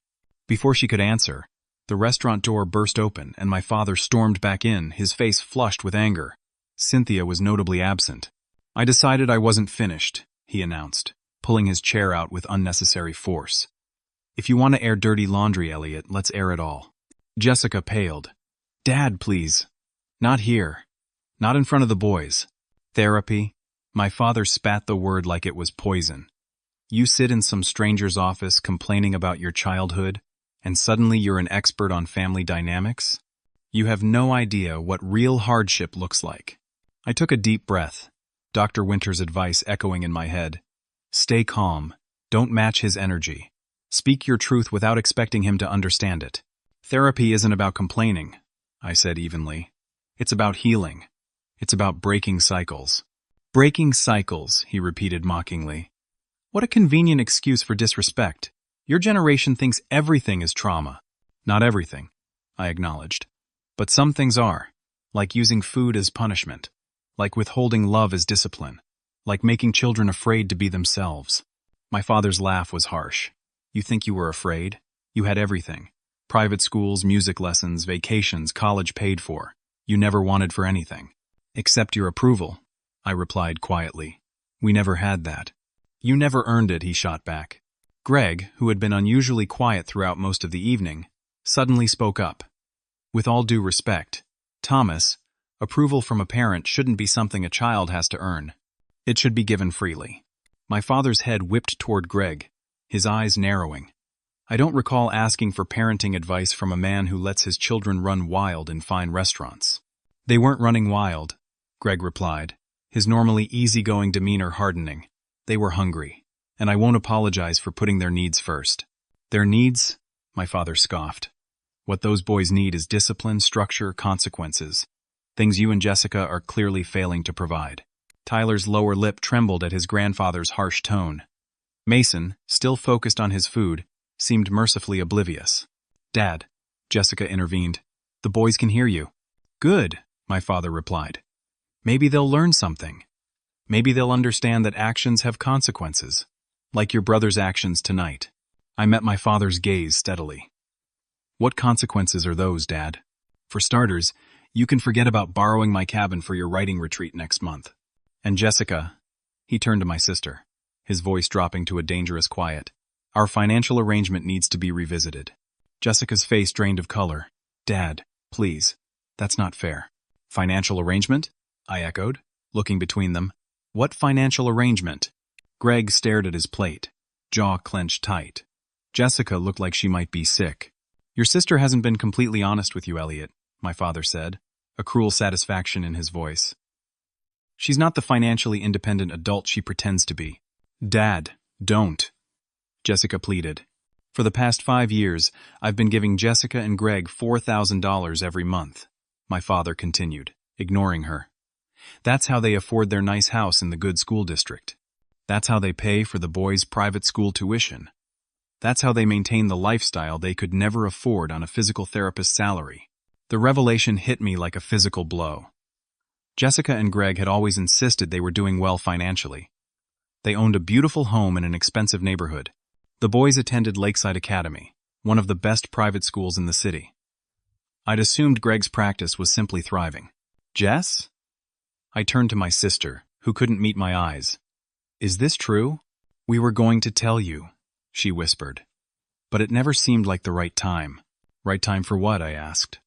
Before she could answer, the restaurant door burst open and my father stormed back in, his face flushed with anger. Cynthia was notably absent. I decided I wasn't finished, he announced, pulling his chair out with unnecessary force. If you want to air dirty laundry, Eliot, let's air it all. Jessica paled. Dad, please. Not here. Not in front of the boys. Therapy? My father spat the word like it was poison. You sit in some stranger's office complaining about your childhood, and suddenly you're an expert on family dynamics? You have no idea what real hardship looks like. I took a deep breath, Dr. Winter's advice echoing in my head. Stay calm. Don't match his energy. Speak your truth without expecting him to understand it. Therapy isn't about complaining, I said evenly. It's about healing. It's about breaking cycles. Breaking cycles, he repeated mockingly. What a convenient excuse for disrespect. Your generation thinks everything is trauma. Not everything, I acknowledged. But some things are, like using food as punishment, like withholding love as discipline, like making children afraid to be themselves. My father's laugh was harsh. You think you were afraid? You had everything. Private schools, music lessons, vacations, college paid for. You never wanted for anything. Except your approval, I replied quietly. We never had that. You never earned it, he shot back. Greg, who had been unusually quiet throughout most of the evening, suddenly spoke up. With all due respect, Thomas, approval from a parent shouldn't be something a child has to earn. It should be given freely. My father's head whipped toward Greg, his eyes narrowing. I don't recall asking for parenting advice from a man who lets his children run wild in fine restaurants. They weren't running wild, Greg replied, his normally easygoing demeanor hardening. They were hungry, and I won't apologize for putting their needs first. Their needs? My father scoffed. What those boys need is discipline, structure, consequences. Things you and Jessica are clearly failing to provide. Tyler's lower lip trembled at his grandfather's harsh tone. Mason, still focused on his food, seemed mercifully oblivious. Dad, Jessica intervened, the boys can hear you. Good, my father replied. Maybe they'll learn something. Maybe they'll understand that actions have consequences, like your brother's actions tonight. I met my father's gaze steadily. What consequences are those, Dad? For starters, you can forget about borrowing my cabin for your writing retreat next month. And Jessica, he turned to my sister, his voice dropping to a dangerous quiet. Our financial arrangement needs to be revisited. Jessica's face drained of color. Dad, please. That's not fair. Financial arrangement? I echoed, looking between them. What financial arrangement? Greg stared at his plate, jaw clenched tight. Jessica looked like she might be sick. Your sister hasn't been completely honest with you, Eliot, my father said, a cruel satisfaction in his voice. She's not the financially independent adult she pretends to be. Dad, don't. Jessica pleaded. For the past 5 years, I've been giving Jessica and Greg $4,000 every month, my father continued, ignoring her. That's how they afford their nice house in the good school district. That's how they pay for the boys' private school tuition. That's how they maintain the lifestyle they could never afford on a physical therapist's salary. The revelation hit me like a physical blow. Jessica and Greg had always insisted they were doing well financially. They owned a beautiful home in an expensive neighborhood. The boys attended Lakeside Academy, one of the best private schools in the city. I'd assumed Greg's practice was simply thriving. Jess? I turned to my sister, who couldn't meet my eyes. Is this true? We were going to tell you, she whispered. But it never seemed like the right time. Right time for what? I asked.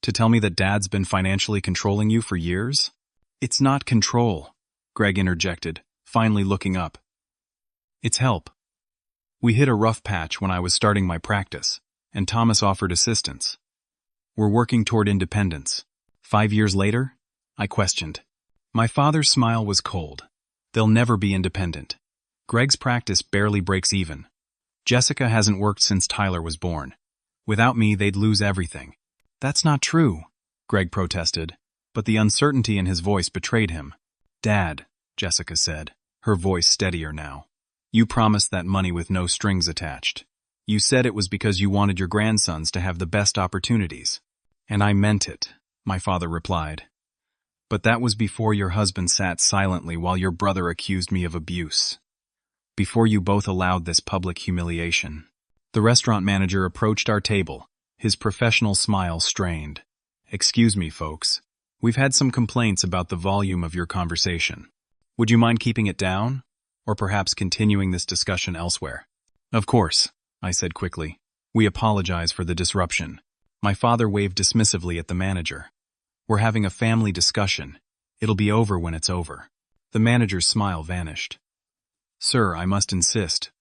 To tell me that Dad's been financially controlling you for years? It's not control, Greg interjected, finally looking up. It's help. We hit a rough patch when I was starting my practice, and Thomas offered assistance. We're working toward independence. 5 years later? I questioned. My father's smile was cold. They'll never be independent. Greg's practice barely breaks even. Jessica hasn't worked since Tyler was born. Without me, they'd lose everything. That's not true, Greg protested, but the uncertainty in his voice betrayed him. Dad, Jessica said, her voice steadier now. You promised that money with no strings attached. You said it was because you wanted your grandsons to have the best opportunities. And I meant it, my father replied. But that was before your husband sat silently while your brother accused me of abuse. Before you both allowed this public humiliation. The restaurant manager approached our table, his professional smile strained. Excuse me, folks. We've had some complaints about the volume of your conversation. Would you mind keeping it down? Or perhaps continuing this discussion elsewhere? Of course, I said quickly. We apologize for the disruption. My father waved dismissively at the manager. We're having a family discussion. It'll be over when it's over. The manager's smile vanished. Sir, I must insist.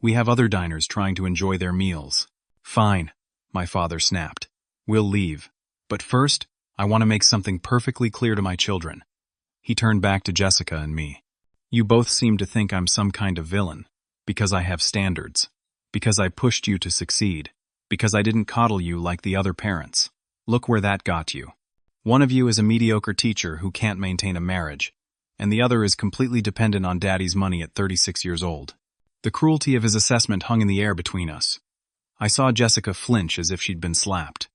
We have other diners trying to enjoy their meals. Fine, my father snapped. We'll leave. But first, I want to make something perfectly clear to my children. He turned back to Jessica and me. You both seem to think I'm some kind of villain, because I have standards, because I pushed you to succeed, because I didn't coddle you like the other parents. Look where that got you. One of you is a mediocre teacher who can't maintain a marriage, and the other is completely dependent on Daddy's money at 36 years old. The cruelty of his assessment hung in the air between us. I saw Jessica flinch as if she'd been slapped.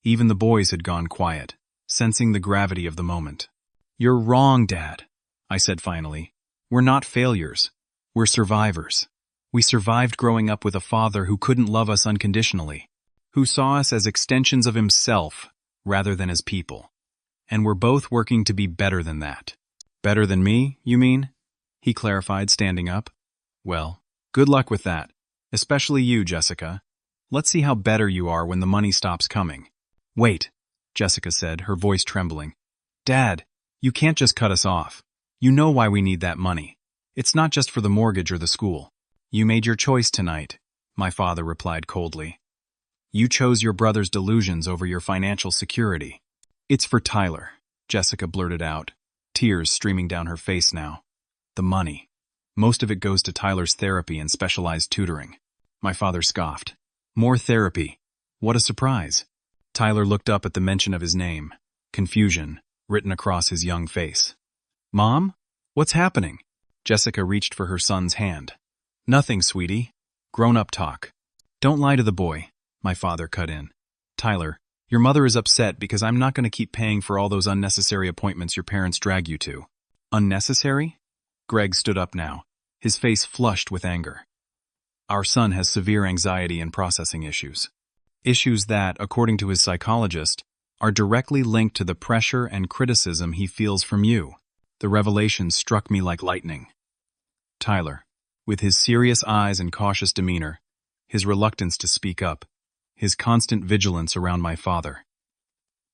Even the boys had gone quiet, sensing the gravity of the moment. You're wrong, Dad, I said finally. We're not failures. We're survivors. We survived growing up with a father who couldn't love us unconditionally, who saw us as extensions of himself rather than as people. And we're both working to be better than that. Better than me, you mean? He clarified, standing up. Well, good luck with that, especially you, Jessica. Let's see how better you are when the money stops coming. Wait, Jessica said, her voice trembling. Dad, you can't just cut us off. You know why we need that money. It's not just for the mortgage or the school. You made your choice tonight. my father replied coldly. You chose your brother's delusions over your financial security. It's for Tyler, Jessica blurted out, tears streaming down her face now. The money. Most of it goes to Tyler's therapy and specialized tutoring. My father scoffed. More therapy. What a surprise. Tyler looked up at the mention of his name, confusion written across his young face. Mom? What's happening? Jessica reached for her son's hand. Nothing, sweetie. Grown-up talk. Don't lie to the boy, my father cut in. Tyler, your mother is upset because I'm not going to keep paying for all those unnecessary appointments your parents drag you to. Unnecessary? Greg stood up now, his face flushed with anger. Our son has severe anxiety and processing issues. Issues that, according to his psychologist, are directly linked to the pressure and criticism he feels from you. The revelation struck me like lightning. Tyler, with his serious eyes and cautious demeanor, his reluctance to speak up, his constant vigilance around my father.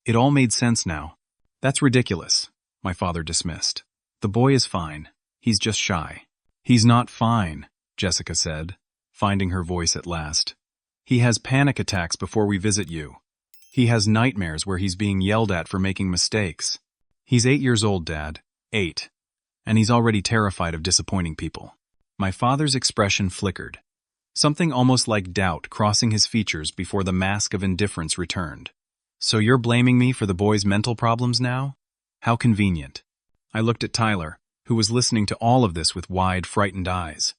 It all made sense now. That's ridiculous, my father dismissed. The boy is fine. He's just shy. He's not fine, Jessica said, finding her voice at last. He has panic attacks before we visit you. He has nightmares where he's being yelled at for making mistakes. He's 8 years old, Dad. 8. And he's already terrified of disappointing people. My father's expression flickered. Something almost like doubt crossing his features before the mask of indifference returned. So you're blaming me for the boy's mental problems now? How convenient. I looked at Tyler, who was listening to all of this with wide, frightened eyes.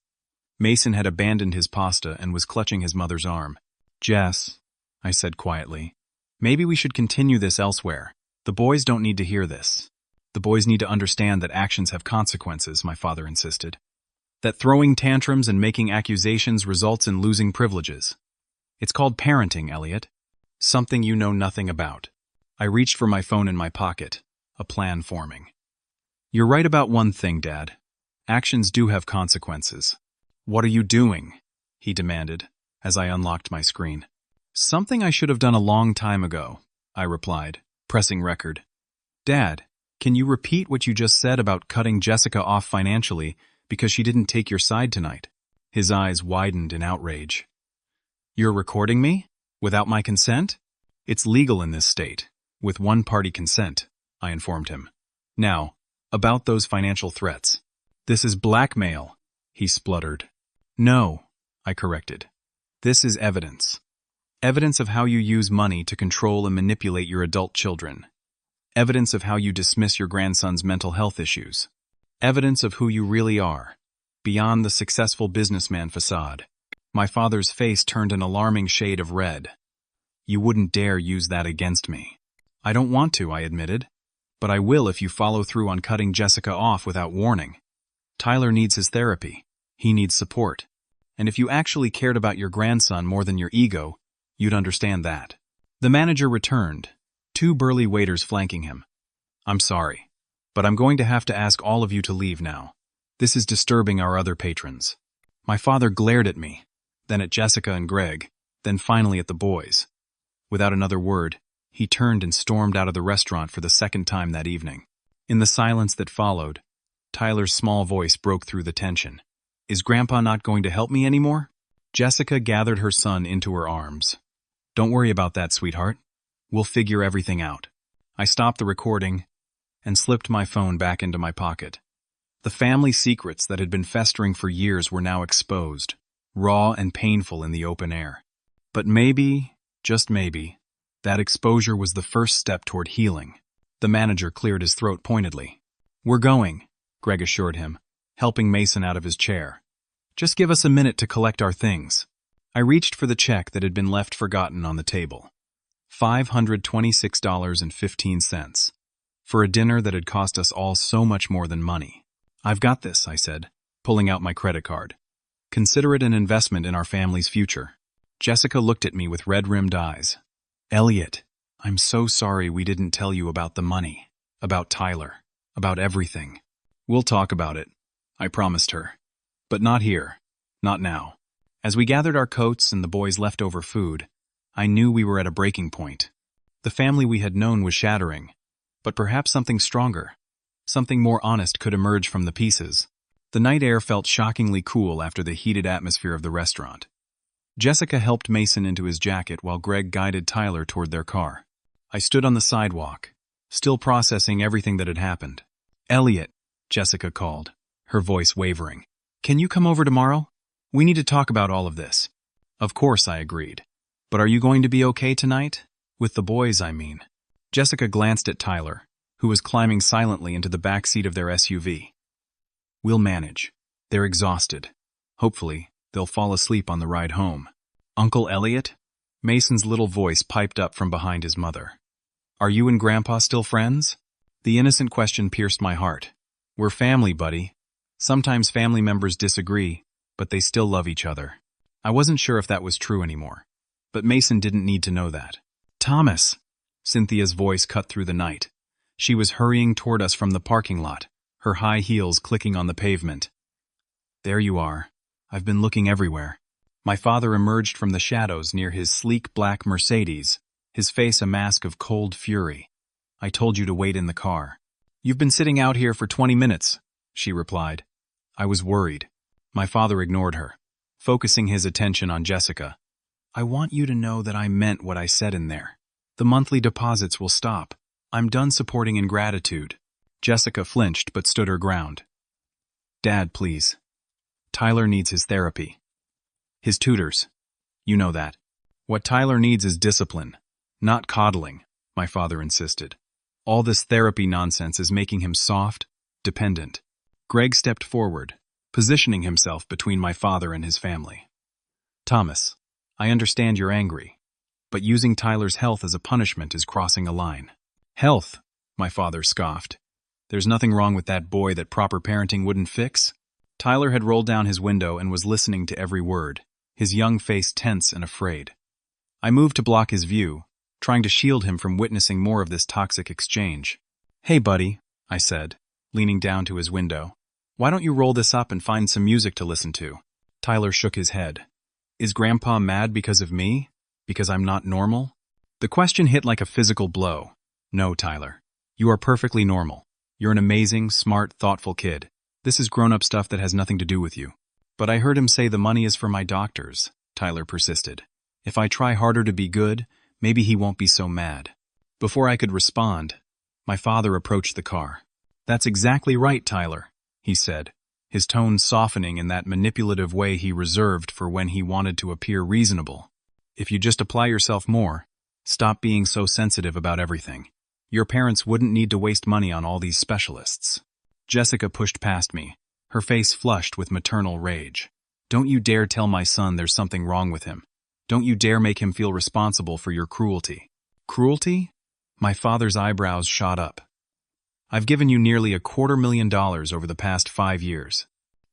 Mason had abandoned his pasta and was clutching his mother's arm. Jess, I said quietly, maybe we should continue this elsewhere. The boys don't need to hear this. The boys need to understand that actions have consequences, my father insisted. That throwing tantrums and making accusations results in losing privileges. It's called parenting, Eliot. Something you know nothing about. I reached for my phone in my pocket, a plan forming. You're right about one thing, Dad. Actions do have consequences. What are you doing? He demanded, as I unlocked my screen. Something I should have done a long time ago, I replied, pressing record. Dad, can you repeat what you just said about cutting Jessica off financially because she didn't take your side tonight? His eyes widened in outrage. You're recording me? Without my consent? It's legal in this state, with one-party consent, I informed him. Now, about those financial threats. This is blackmail, he spluttered. No, I corrected. This is evidence. Evidence of how you use money to control and manipulate your adult children. Evidence of how you dismiss your grandson's mental health issues. Evidence of who you really are, beyond the successful businessman facade. My father's face turned an alarming shade of red. You wouldn't dare use that against me. I don't want to, I admitted. But I will if you follow through on cutting Jessica off without warning. Tyler needs his therapy. He needs support. And if you actually cared about your grandson more than your ego, you'd understand that. The manager returned, 2 burly waiters flanking him. I'm sorry, but I'm going to have to ask all of you to leave now. This is disturbing our other patrons. My father glared at me, then at Jessica and Greg, then finally at the boys. Without another word, he turned and stormed out of the restaurant for the second time that evening. In the silence that followed, Tyler's small voice broke through the tension. Is Grandpa not going to help me anymore? Jessica gathered her son into her arms. Don't worry about that, sweetheart. We'll figure everything out. I stopped the recording and slipped my phone back into my pocket. The family secrets that had been festering for years were now exposed, raw and painful in the open air. But maybe, just maybe, that exposure was the first step toward healing. The manager cleared his throat pointedly. We're going, Greg assured him, helping Mason out of his chair. Just give us a minute to collect our things. I reached for the check that had been left forgotten on the table. $526.15. For a dinner that had cost us all so much more than money. I've got this, I said, pulling out my credit card. Consider it an investment in our family's future. Jessica looked at me with red-rimmed eyes. Eliot, I'm so sorry we didn't tell you about the money, about Tyler, about everything. We'll talk about it, I promised her. But not here, not now. As we gathered our coats and the boys' leftover food, I knew we were at a breaking point. The family we had known was shattering, but perhaps something stronger, something more honest could emerge from the pieces. The night air felt shockingly cool after the heated atmosphere of the restaurant. Jessica helped Mason into his jacket while Greg guided Tyler toward their car. I stood on the sidewalk, still processing everything that had happened. "Eliot," Jessica called, her voice wavering. "Can you come over tomorrow? We need to talk about all of this." "Of course," I agreed. "But are you going to be okay tonight? With the boys, I mean." Jessica glanced at Tyler, who was climbing silently into the back seat of their SUV. "We'll manage. They're exhausted. Hopefully, they'll fall asleep on the ride home." "Uncle Eliot?" Mason's little voice piped up from behind his mother. "Are you and Grandpa still friends?" The innocent question pierced my heart. "We're family, buddy. Sometimes family members disagree, but they still love each other." I wasn't sure if that was true anymore, but Mason didn't need to know that. "Thomas!" Cynthia's voice cut through the night. She was hurrying toward us from the parking lot, her high heels clicking on the pavement. "There you are. I've been looking everywhere." My father emerged from the shadows near his sleek black Mercedes, his face a mask of cold fury. "I told you to wait in the car." "You've been sitting out here for 20 minutes, she replied. I was worried. My father ignored her, focusing his attention on Jessica. "I want you to know that I meant what I said in there. The monthly deposits will stop. I'm done supporting in gratitude." Jessica flinched but stood her ground. "Dad, please. Tyler needs his therapy. His tutors. You know that. What Tyler needs is discipline, not coddling," my father insisted. "All this therapy nonsense is making him soft, dependent." Greg stepped forward, positioning himself between my father and his family. "Thomas, I understand you're angry, but using Tyler's health as a punishment is crossing a line." "Health?" my father scoffed. "There's nothing wrong with that boy that proper parenting wouldn't fix." Tyler had rolled down his window and was listening to every word, his young face tense and afraid. I moved to block his view, trying to shield him from witnessing more of this toxic exchange. "Hey, buddy," I said, leaning down to his window. "Why don't you roll this up and find some music to listen to?" Tyler shook his head. "Is Grandpa mad because of me? Because I'm not normal?" The question hit like a physical blow. "No, Tyler. You are perfectly normal. You're an amazing, smart, thoughtful kid. This is grown-up stuff that has nothing to do with you." "But I heard him say the money is for my doctors," Tyler persisted. "If I try harder to be good, maybe he won't be so mad." Before I could respond, my father approached the car. "That's exactly right, Tyler," he said, his tone softening in that manipulative way he reserved for when he wanted to appear reasonable. "If you just apply yourself more, stop being so sensitive about everything, your parents wouldn't need to waste money on all these specialists." Jessica pushed past me, her face flushed with maternal rage. "Don't you dare tell my son there's something wrong with him. Don't you dare make him feel responsible for your cruelty." "Cruelty?" My father's eyebrows shot up. "I've given you nearly $250,000 over the past 5 years.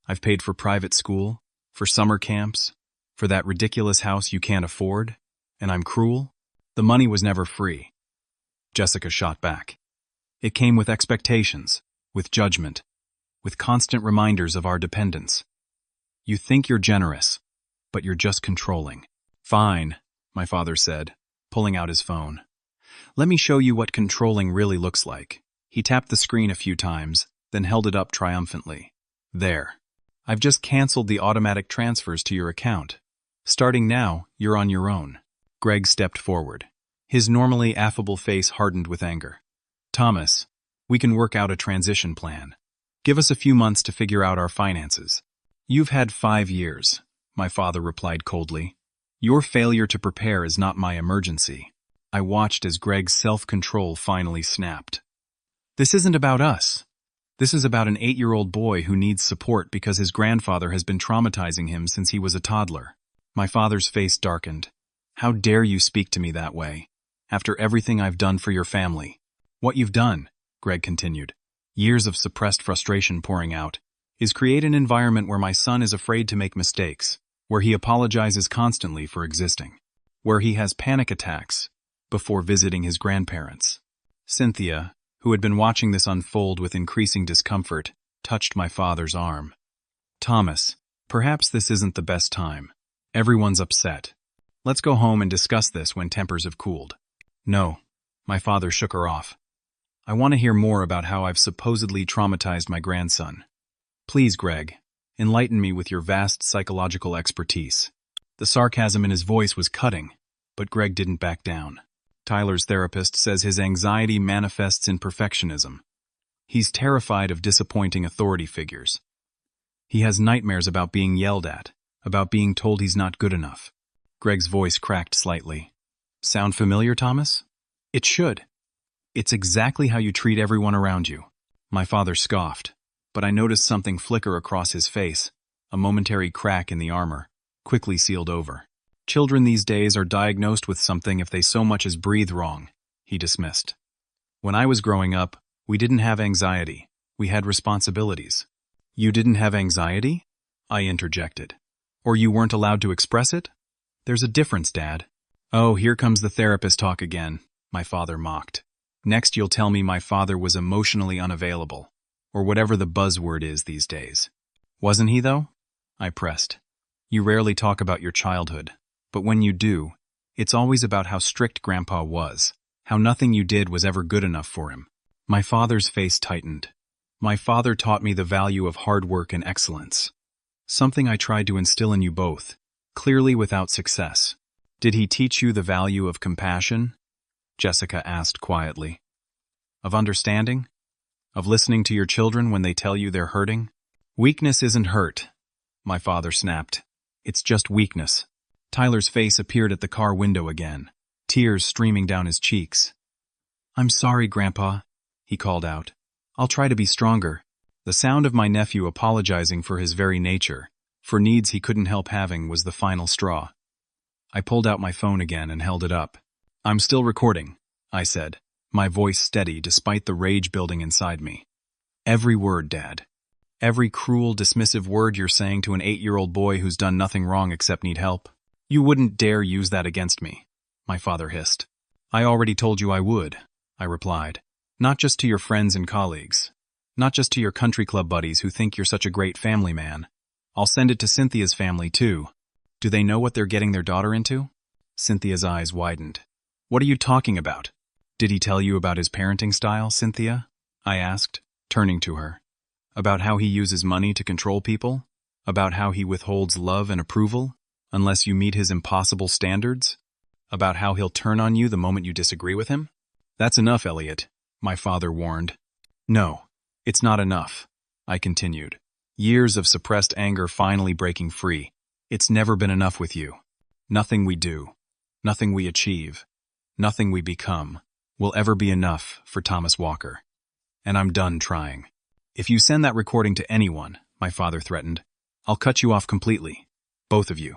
I've paid for private school, for summer camps, for that ridiculous house you can't afford, and I'm cruel? The money was never free." Jessica shot back. "It came with expectations, with judgment, with constant reminders of our dependence. You think you're generous, but you're just controlling." "Fine," my father said, pulling out his phone. "Let me show you what controlling really looks like." He tapped the screen a few times, then held it up triumphantly. "There. I've just canceled the automatic transfers to your account. Starting now, you're on your own." Greg stepped forward. His normally affable face hardened with anger. "Thomas, we can work out a transition plan. Give us a few months to figure out our finances." "You've had 5 years," my father replied coldly. "Your failure to prepare is not my emergency." I watched as Greg's self-control finally snapped. "This isn't about us. This is about an 8-year-old boy who needs support because his grandfather has been traumatizing him since he was a toddler." My father's face darkened. "How dare you speak to me that way, after everything I've done for your family?" "What you've done," Greg continued, years of suppressed frustration pouring out, "is create an environment where my son is afraid to make mistakes, where he apologizes constantly for existing, where he has panic attacks before visiting his grandparents." Cynthia, who had been watching this unfold with increasing discomfort, touched my father's arm. "Thomas, perhaps this isn't the best time. Everyone's upset. Let's go home and discuss this when tempers have cooled." "No," my father shook her off. "I want to hear more about how I've supposedly traumatized my grandson. Please, Greg, enlighten me with your vast psychological expertise." The sarcasm in his voice was cutting, but Greg didn't back down. Tyler's therapist says his anxiety manifests in perfectionism. He's terrified of disappointing authority figures. He has nightmares about being yelled at, about being told he's not good enough. Greg's voice cracked slightly. Sound familiar, Thomas? It should. It's exactly how you treat everyone around you. My father scoffed, but I noticed something flicker across his face, a momentary crack in the armor, quickly sealed over. Children these days are diagnosed with something if they so much as breathe wrong, he dismissed. When I was growing up, we didn't have anxiety. We had responsibilities. You didn't have anxiety? I interjected. Or you weren't allowed to express it? There's a difference, Dad. Oh, here comes the therapist talk again, my father mocked. Next you'll tell me my father was emotionally unavailable, or whatever the buzzword is these days. Wasn't he, though? I pressed. You rarely talk about your childhood, but when you do, it's always about how strict Grandpa was, how nothing you did was ever good enough for him. My father's face tightened. My father taught me the value of hard work and excellence. Something I tried to instill in you both, clearly without success. Did he teach you the value of compassion? Jessica asked quietly. Of understanding? Of listening to your children when they tell you they're hurting? Weakness isn't hurt, my father snapped. It's just weakness. Tyler's face appeared at the car window again, tears streaming down his cheeks. I'm sorry, Grandpa, he called out. I'll try to be stronger. The sound of my nephew apologizing for his very nature, for needs he couldn't help having, was the final straw. I pulled out my phone again and held it up. I'm still recording, I said, my voice steady despite the rage building inside me. Every word, Dad. Every cruel, dismissive word you're saying to an 8-year-old boy who's done nothing wrong except need help. You wouldn't dare use that against me, my father hissed. I already told you I would, I replied. Not just to your friends and colleagues. Not just to your country club buddies who think you're such a great family man. I'll send it to Cynthia's family, too. Do they know what they're getting their daughter into? Cynthia's eyes widened. What are you talking about? Did he tell you about his parenting style, Cynthia? I asked, turning to her. About how he uses money to control people? About how he withholds love and approval unless you meet his impossible standards? About how he'll turn on you the moment you disagree with him? That's enough, Eliot, my father warned. No, it's not enough, I continued. Years of suppressed anger finally breaking free. It's never been enough with you. Nothing we do, nothing we achieve, nothing we become will ever be enough for Thomas Walker. And I'm done trying. If you send that recording to anyone, my father threatened, I'll cut you off completely. Both of you.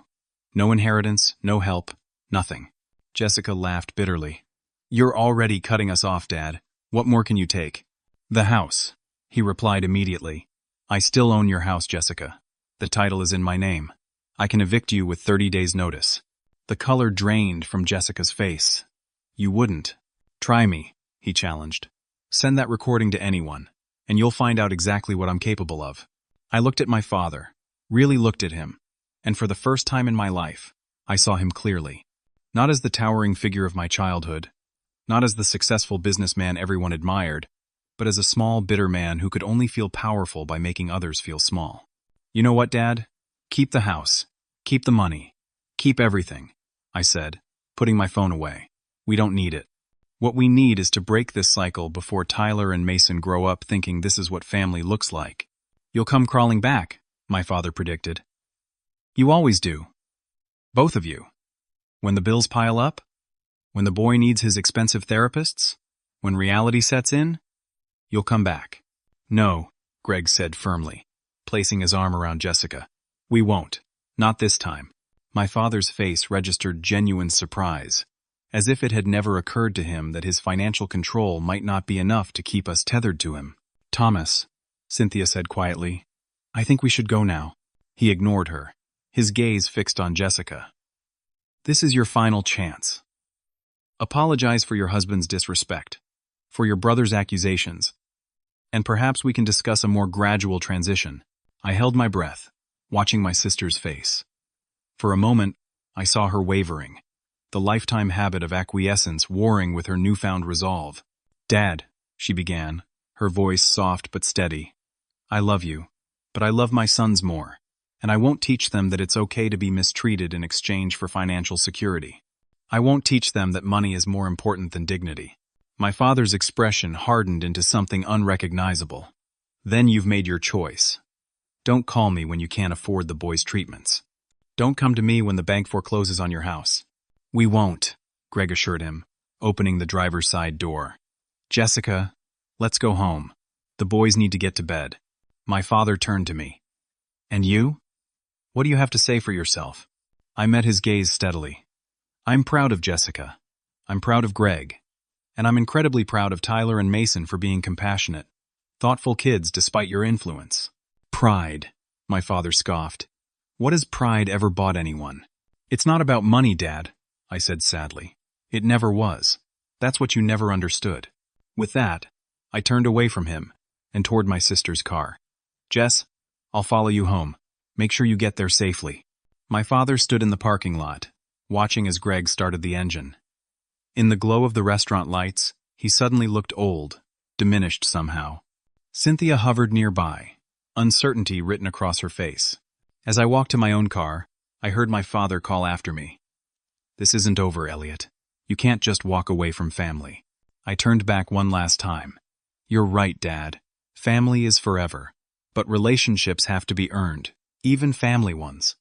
No inheritance, no help, nothing. Jessica laughed bitterly. You're already cutting us off, Dad. What more can you take? The house, he replied immediately. I still own your house, Jessica. The title is in my name. I can evict you with 30 days' notice. The color drained from Jessica's face. You wouldn't. Try me, he challenged. Send that recording to anyone, and you'll find out exactly what I'm capable of. I looked at my father, really looked at him, and for the first time in my life, I saw him clearly. Not as the towering figure of my childhood, not as the successful businessman everyone admired, but as a small, bitter man who could only feel powerful by making others feel small. You know what, Dad? Keep the house. Keep the money. Keep everything, I said, putting my phone away. We don't need it. What we need is to break this cycle before Tyler and Mason grow up thinking this is what family looks like. You'll come crawling back, my father predicted. You always do. Both of you. When the bills pile up? When the boy needs his expensive therapists? When reality sets in? You'll come back. No, Greg said firmly, placing his arm around Jessica. We won't. Not this time. My father's face registered genuine surprise, as if it had never occurred to him that his financial control might not be enough to keep us tethered to him. Thomas, Cynthia said quietly, I think we should go now. He ignored her, his gaze fixed on Jessica. This is your final chance. Apologize for your husband's disrespect, for your brother's accusations, and perhaps we can discuss a more gradual transition. I held my breath, watching my sister's face. For a moment, I saw her wavering, the lifetime habit of acquiescence warring with her newfound resolve. Dad, she began, her voice soft but steady. I love you, but I love my sons more. And I won't teach them that it's okay to be mistreated in exchange for financial security. I won't teach them that money is more important than dignity. My father's expression hardened into something unrecognizable. Then you've made your choice. Don't call me when you can't afford the boys' treatments. Don't come to me when the bank forecloses on your house. We won't, Greg assured him, opening the driver's side door. Jessica, let's go home. The boys need to get to bed. My father turned to me. And you? What do you have to say for yourself? I met his gaze steadily. I'm proud of Jessica. I'm proud of Greg. And I'm incredibly proud of Tyler and Mason for being compassionate, thoughtful kids despite your influence. Pride, my father scoffed. What has pride ever bought anyone? It's not about money, Dad, I said sadly. It never was. That's what you never understood. With that, I turned away from him and toward my sister's car. Jess, I'll follow you home. Make sure you get there safely. My father stood in the parking lot, watching as Greg started the engine. In the glow of the restaurant lights, he suddenly looked old, diminished somehow. Cynthia hovered nearby, uncertainty written across her face. As I walked to my own car, I heard my father call after me. This isn't over, Eliot. You can't just walk away from family. I turned back one last time. You're right, Dad. Family is forever. But relationships have to be earned, even family ones.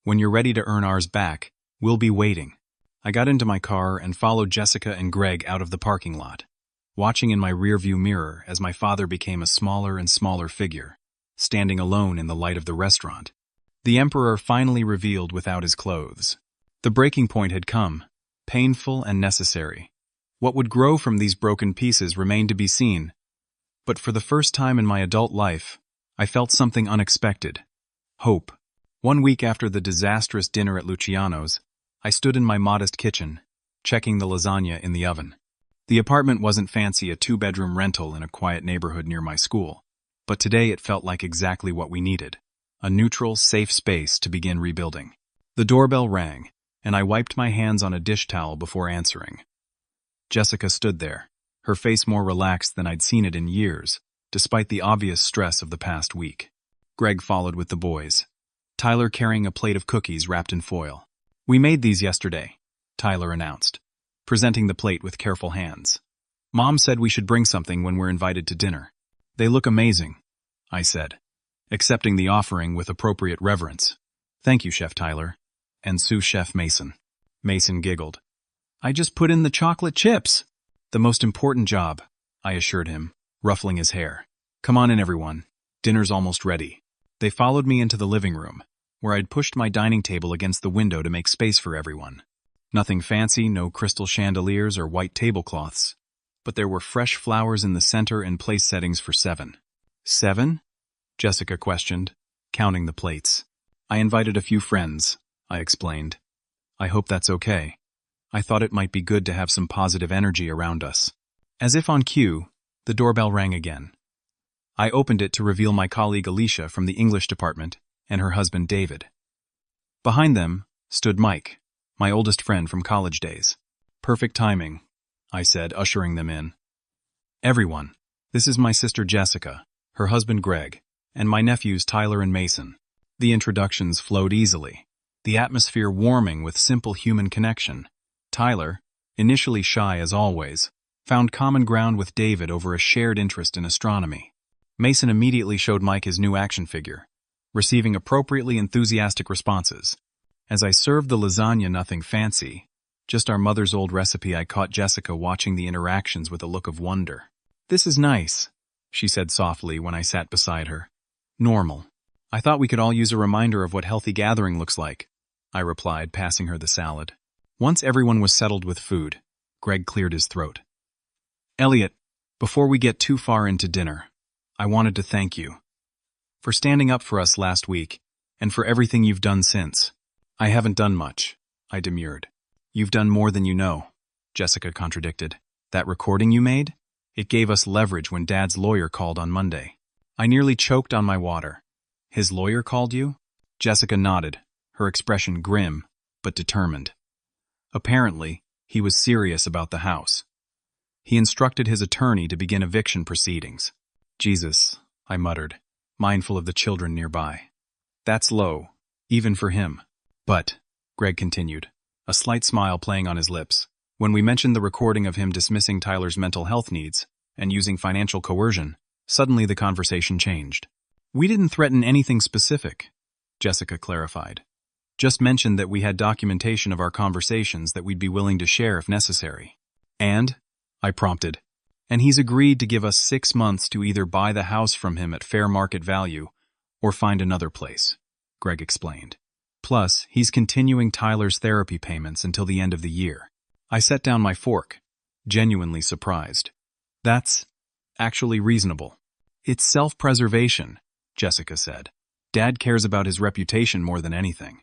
When you're ready to earn ours back, we'll be waiting. I got into my car and followed Jessica and Greg out of the parking lot, watching in my rearview mirror as my father became a smaller and smaller figure, standing alone in the light of the restaurant. The Emperor finally revealed without his clothes. The breaking point had come, painful and necessary. What would grow from these broken pieces remained to be seen. But for the first time in my adult life, I felt something unexpected. Hope. 1 week after the disastrous dinner at Luciano's, I stood in my modest kitchen, checking the lasagna in the oven. The apartment wasn't fancy, a 2-bedroom rental in a quiet neighborhood near my school, but today it felt like exactly what we needed. A neutral, safe space to begin rebuilding. The doorbell rang, and I wiped my hands on a dish towel before answering. Jessica stood there, her face more relaxed than I'd seen it in years, despite the obvious stress of the past week. Greg followed with the boys, Tyler carrying a plate of cookies wrapped in foil. We made these yesterday, Tyler announced, presenting the plate with careful hands. Mom said we should bring something when we're invited to dinner. They look amazing, I said, accepting the offering with appropriate reverence. Thank you, Chef Tyler. And sous Chef Mason. Mason giggled. I just put in the chocolate chips. The most important job, I assured him, ruffling his hair. Come on in, everyone. Dinner's almost ready. They followed me into the living room, where I'd pushed my dining table against the window to make space for everyone. Nothing fancy, no crystal chandeliers or white tablecloths, but there were fresh flowers in the center and place settings for 7. 7? Jessica questioned, counting the plates. I invited a few friends, I explained. I hope that's okay. I thought it might be good to have some positive energy around us. As if on cue, the doorbell rang again. I opened it to reveal my colleague Alicia from the English department and her husband David. Behind them stood Mike, my oldest friend from college days. Perfect timing, I said, ushering them in. Everyone, this is my sister Jessica, her husband Greg, and my nephews Tyler and Mason. The introductions flowed easily, the atmosphere warming with simple human connection. Tyler, initially shy as always, found common ground with David over a shared interest in astronomy. Mason immediately showed Mike his new action figure, receiving appropriately enthusiastic responses. As I served the lasagna, nothing fancy, just our mother's old recipe, I caught Jessica watching the interactions with a look of wonder. This is nice, she said softly when I sat beside her. Normal. I thought we could all use a reminder of what healthy gathering looks like, I replied, passing her the salad. Once everyone was settled with food, Greg cleared his throat. Eliot, before we get too far into dinner, I wanted to thank you for standing up for us last week and for everything you've done since. I haven't done much, I demurred. You've done more than you know, Jessica contradicted. That recording you made? It gave us leverage when Dad's lawyer called on Monday. I nearly choked on my water. His lawyer called you? Jessica nodded, her expression grim, but determined. Apparently, he was serious about the house. He instructed his attorney to begin eviction proceedings. Jesus, I muttered, mindful of the children nearby. That's low, even for him. But, Greg continued, a slight smile playing on his lips, when we mentioned the recording of him dismissing Tyler's mental health needs and using financial coercion, suddenly the conversation changed. We didn't threaten anything specific, Jessica clarified. Just mentioned that we had documentation of our conversations that we'd be willing to share if necessary. And, I prompted, and he's agreed to give us 6 months to either buy the house from him at fair market value or find another place, Greg explained. Plus, he's continuing Tyler's therapy payments until the end of the year. I set down my fork, genuinely surprised. That's actually reasonable. It's self-preservation, Jessica said. Dad cares about his reputation more than anything.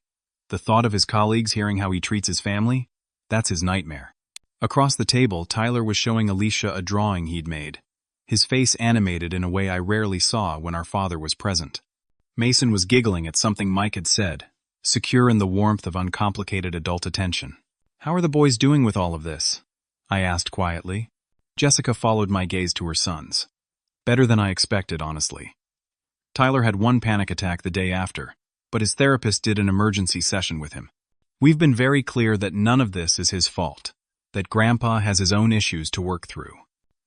The thought of his colleagues hearing how he treats his family, that's his nightmare. Across the table, Tyler was showing Alicia a drawing he'd made, his face animated in a way I rarely saw when our father was present. Mason was giggling at something Mike had said, secure in the warmth of uncomplicated adult attention. How are the boys doing with all of this? I asked quietly. Jessica followed my gaze to her sons. Better than I expected, honestly. Tyler had one panic attack the day after, but his therapist did an emergency session with him. We've been very clear that none of this is his fault, that Grandpa has his own issues to work through.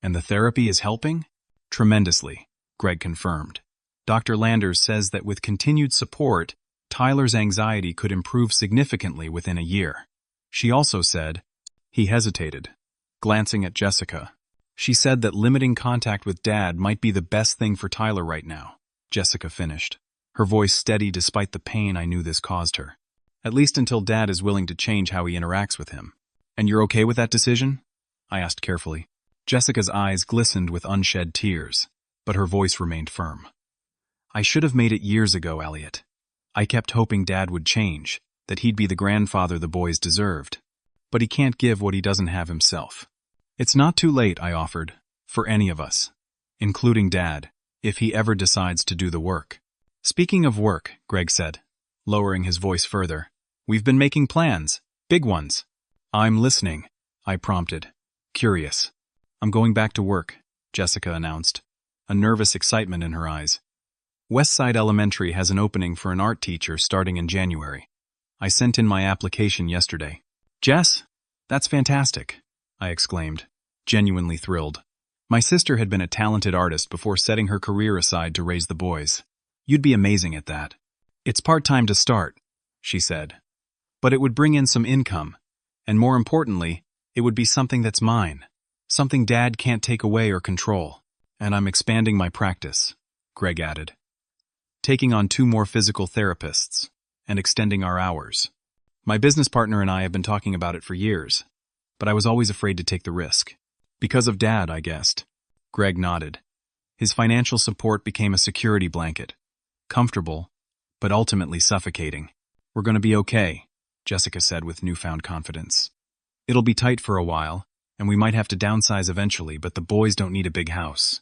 And the therapy is helping? Tremendously, Greg confirmed. Dr. Landers says that with continued support, Tyler's anxiety could improve significantly within a year. She also said, he hesitated, glancing at Jessica. She said that limiting contact with Dad might be the best thing for Tyler right now, Jessica finished, her voice steady despite the pain I knew this caused her. At least until Dad is willing to change how he interacts with him. And you're okay with that decision? I asked carefully. Jessica's eyes glistened with unshed tears, but her voice remained firm. I should have made it years ago, Eliot. I kept hoping Dad would change, that he'd be the grandfather the boys deserved. But he can't give what he doesn't have himself. It's not too late, I offered, for any of us, including Dad, if he ever decides to do the work. Speaking of work, Greg said, lowering his voice further, we've been making plans, big ones. I'm listening, I prompted, curious. I'm going back to work, Jessica announced, a nervous excitement in her eyes. Westside Elementary has an opening for an art teacher starting in January. I sent in my application yesterday. Jess, that's fantastic, I exclaimed, genuinely thrilled. My sister had been a talented artist before setting her career aside to raise the boys. You'd be amazing at that. It's part-time to start, she said. But it would bring in some income, and more importantly, it would be something that's mine, something Dad can't take away or control. And I'm expanding my practice, Greg added. Taking on 2 more physical therapists, and extending our hours. My business partner and I have been talking about it for years, but I was always afraid to take the risk. Because of Dad, I guessed. Greg nodded. His financial support became a security blanket. Comfortable, but ultimately suffocating. We're going to be okay, Jessica said with newfound confidence. It'll be tight for a while, and we might have to downsize eventually, but the boys don't need a big house.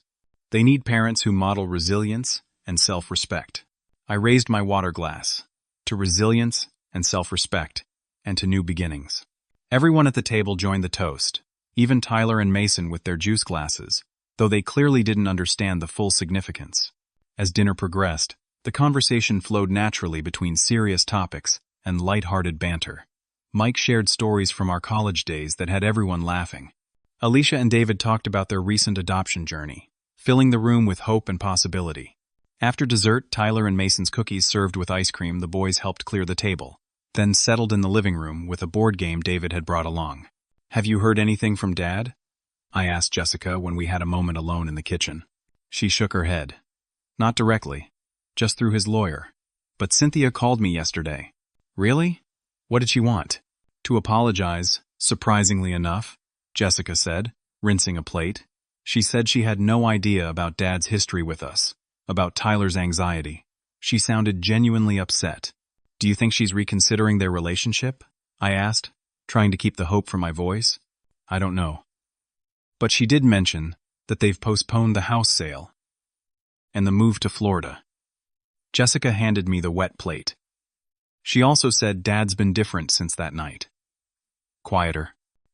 They need parents who model resilience and self-respect. I raised my water glass to resilience and self-respect, and to new beginnings. Everyone at the table joined the toast, even Tyler and Mason with their juice glasses, though they clearly didn't understand the full significance. As dinner progressed, the conversation flowed naturally between serious topics and light-hearted banter. Mike shared stories from our college days that had everyone laughing. Alicia and David talked about their recent adoption journey, filling the room with hope and possibility. After dessert, Tyler and Mason's cookies served with ice cream, the boys helped clear the table, then settled in the living room with a board game David had brought along. Have you heard anything from Dad? I asked Jessica when we had a moment alone in the kitchen. She shook her head. Not directly, just through his lawyer. But Cynthia called me yesterday. Really? What did she want? To apologize, surprisingly enough, Jessica said, rinsing a plate. She said she had no idea about Dad's history with us. About Tyler's anxiety. She sounded genuinely upset. Do you think she's reconsidering their relationship? I asked, trying to keep the hope from my voice. I don't know. But she did mention that they've postponed the house sale and the move to Florida. Jessica handed me the wet plate. She also said Dad's been different since that night. Quieter,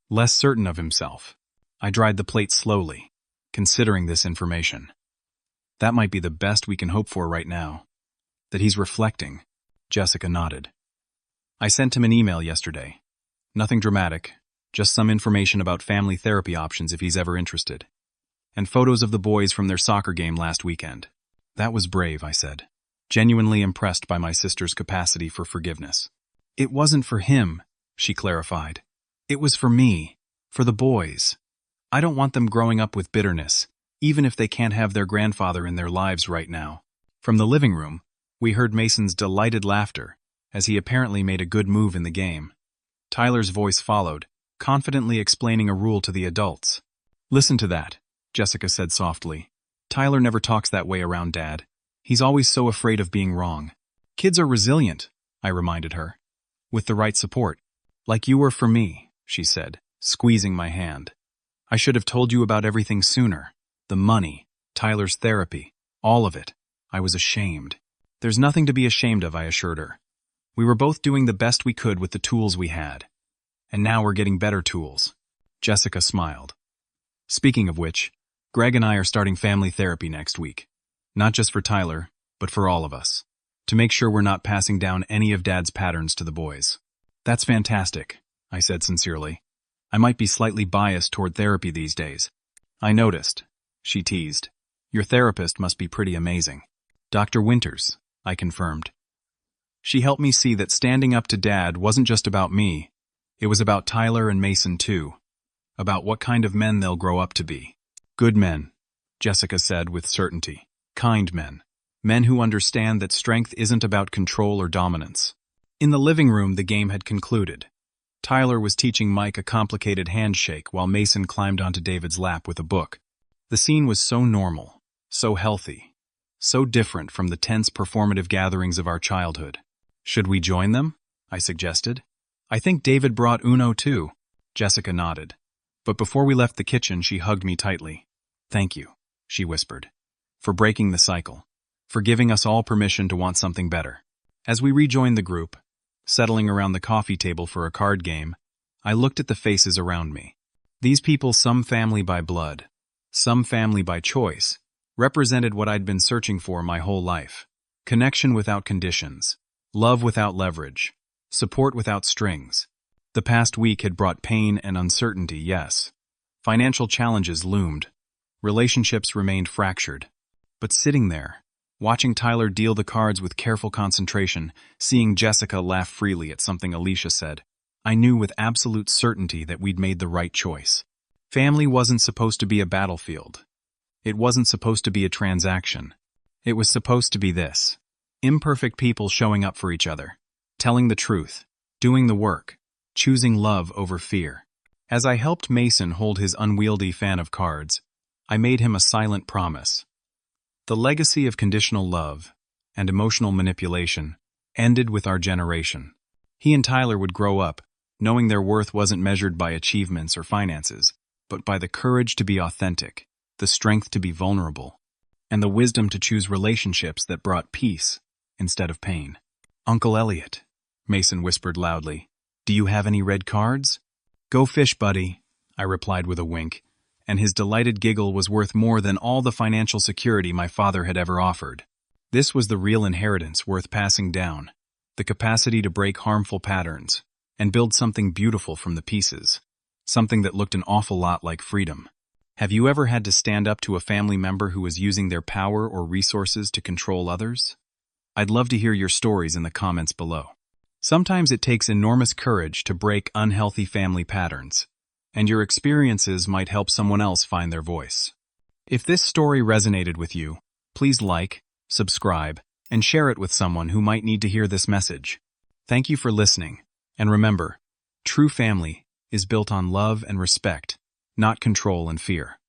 less certain of himself. I dried the plate slowly, considering this information. That might be the best we can hope for right now. That he's reflecting, Jessica nodded. I sent him an email yesterday. Nothing dramatic, just some information about family therapy options if he's ever interested. And photos of the boys from their soccer game last weekend. That was brave, I said, genuinely impressed by my sister's capacity for forgiveness. It wasn't for him, she clarified. It was for me, for the boys. I don't want them growing up with bitterness, even if they can't have their grandfather in their lives right now. From the living room, we heard Mason's delighted laughter, as he apparently made a good move in the game. Tyler's voice followed, confidently explaining a rule to the adults. Listen to that, Jessica said softly. Tyler never talks that way around Dad. He's always so afraid of being wrong. Kids are resilient, I reminded her. With the right support. Like you were for me, she said, squeezing my hand. I should have told you about everything sooner. The money, Tyler's therapy, all of it. I was ashamed. There's nothing to be ashamed of, I assured her. We were both doing the best we could with the tools we had. And now we're getting better tools. Jessica smiled. Speaking of which, Greg and I are starting family therapy next week. Not just for Tyler, but for all of us. To make sure we're not passing down any of Dad's patterns to the boys. That's fantastic, I said sincerely. I might be slightly biased toward therapy these days. I noticed, she teased. Your therapist must be pretty amazing. Dr. Winters, I confirmed. She helped me see that standing up to Dad wasn't just about me. It was about Tyler and Mason too. About what kind of men they'll grow up to be. Good men, Jessica said with certainty. Kind men. Men who understand that strength isn't about control or dominance. In the living room, the game had concluded. Tyler was teaching Mike a complicated handshake while Mason climbed onto David's lap with a book. The scene was so normal, so healthy, so different from the tense performative gatherings of our childhood. Should we join them? I suggested. I think David brought Uno too. Jessica nodded. But before we left the kitchen, she hugged me tightly. Thank you, she whispered, for breaking the cycle, for giving us all permission to want something better. As we rejoined the group, settling around the coffee table for a card game, I looked at the faces around me. These people, some family by blood, some family by choice, represented what I'd been searching for my whole life. Connection without conditions, love without leverage, support without strings. The past week had brought pain and uncertainty, yes. Financial challenges loomed. Relationships remained fractured. But sitting there, watching Tyler deal the cards with careful concentration, seeing Jessica laugh freely at something Alicia said, I knew with absolute certainty that we'd made the right choice. Family wasn't supposed to be a battlefield. It wasn't supposed to be a transaction. It was supposed to be this. Imperfect people showing up for each other, telling the truth, doing the work, choosing love over fear. As I helped Mason hold his unwieldy fan of cards, I made him a silent promise. The legacy of conditional love and emotional manipulation ended with our generation. He and Tyler would grow up, knowing their worth wasn't measured by achievements or finances, but by the courage to be authentic, the strength to be vulnerable, and the wisdom to choose relationships that brought peace instead of pain. Uncle Eliot, Mason whispered loudly, do you have any red cards? Go fish, buddy, I replied with a wink, and his delighted giggle was worth more than all the financial security my father had ever offered. This was the real inheritance worth passing down, the capacity to break harmful patterns and build something beautiful from the pieces, something that looked an awful lot like freedom. Have you ever had to stand up to a family member who was using their power or resources to control others? I'd love to hear your stories in the comments below. Sometimes it takes enormous courage to break unhealthy family patterns, and your experiences might help someone else find their voice. If this story resonated with you, please like, subscribe, and share it with someone who might need to hear this message. Thank you for listening, and remember, true family is built on love and respect, not control and fear.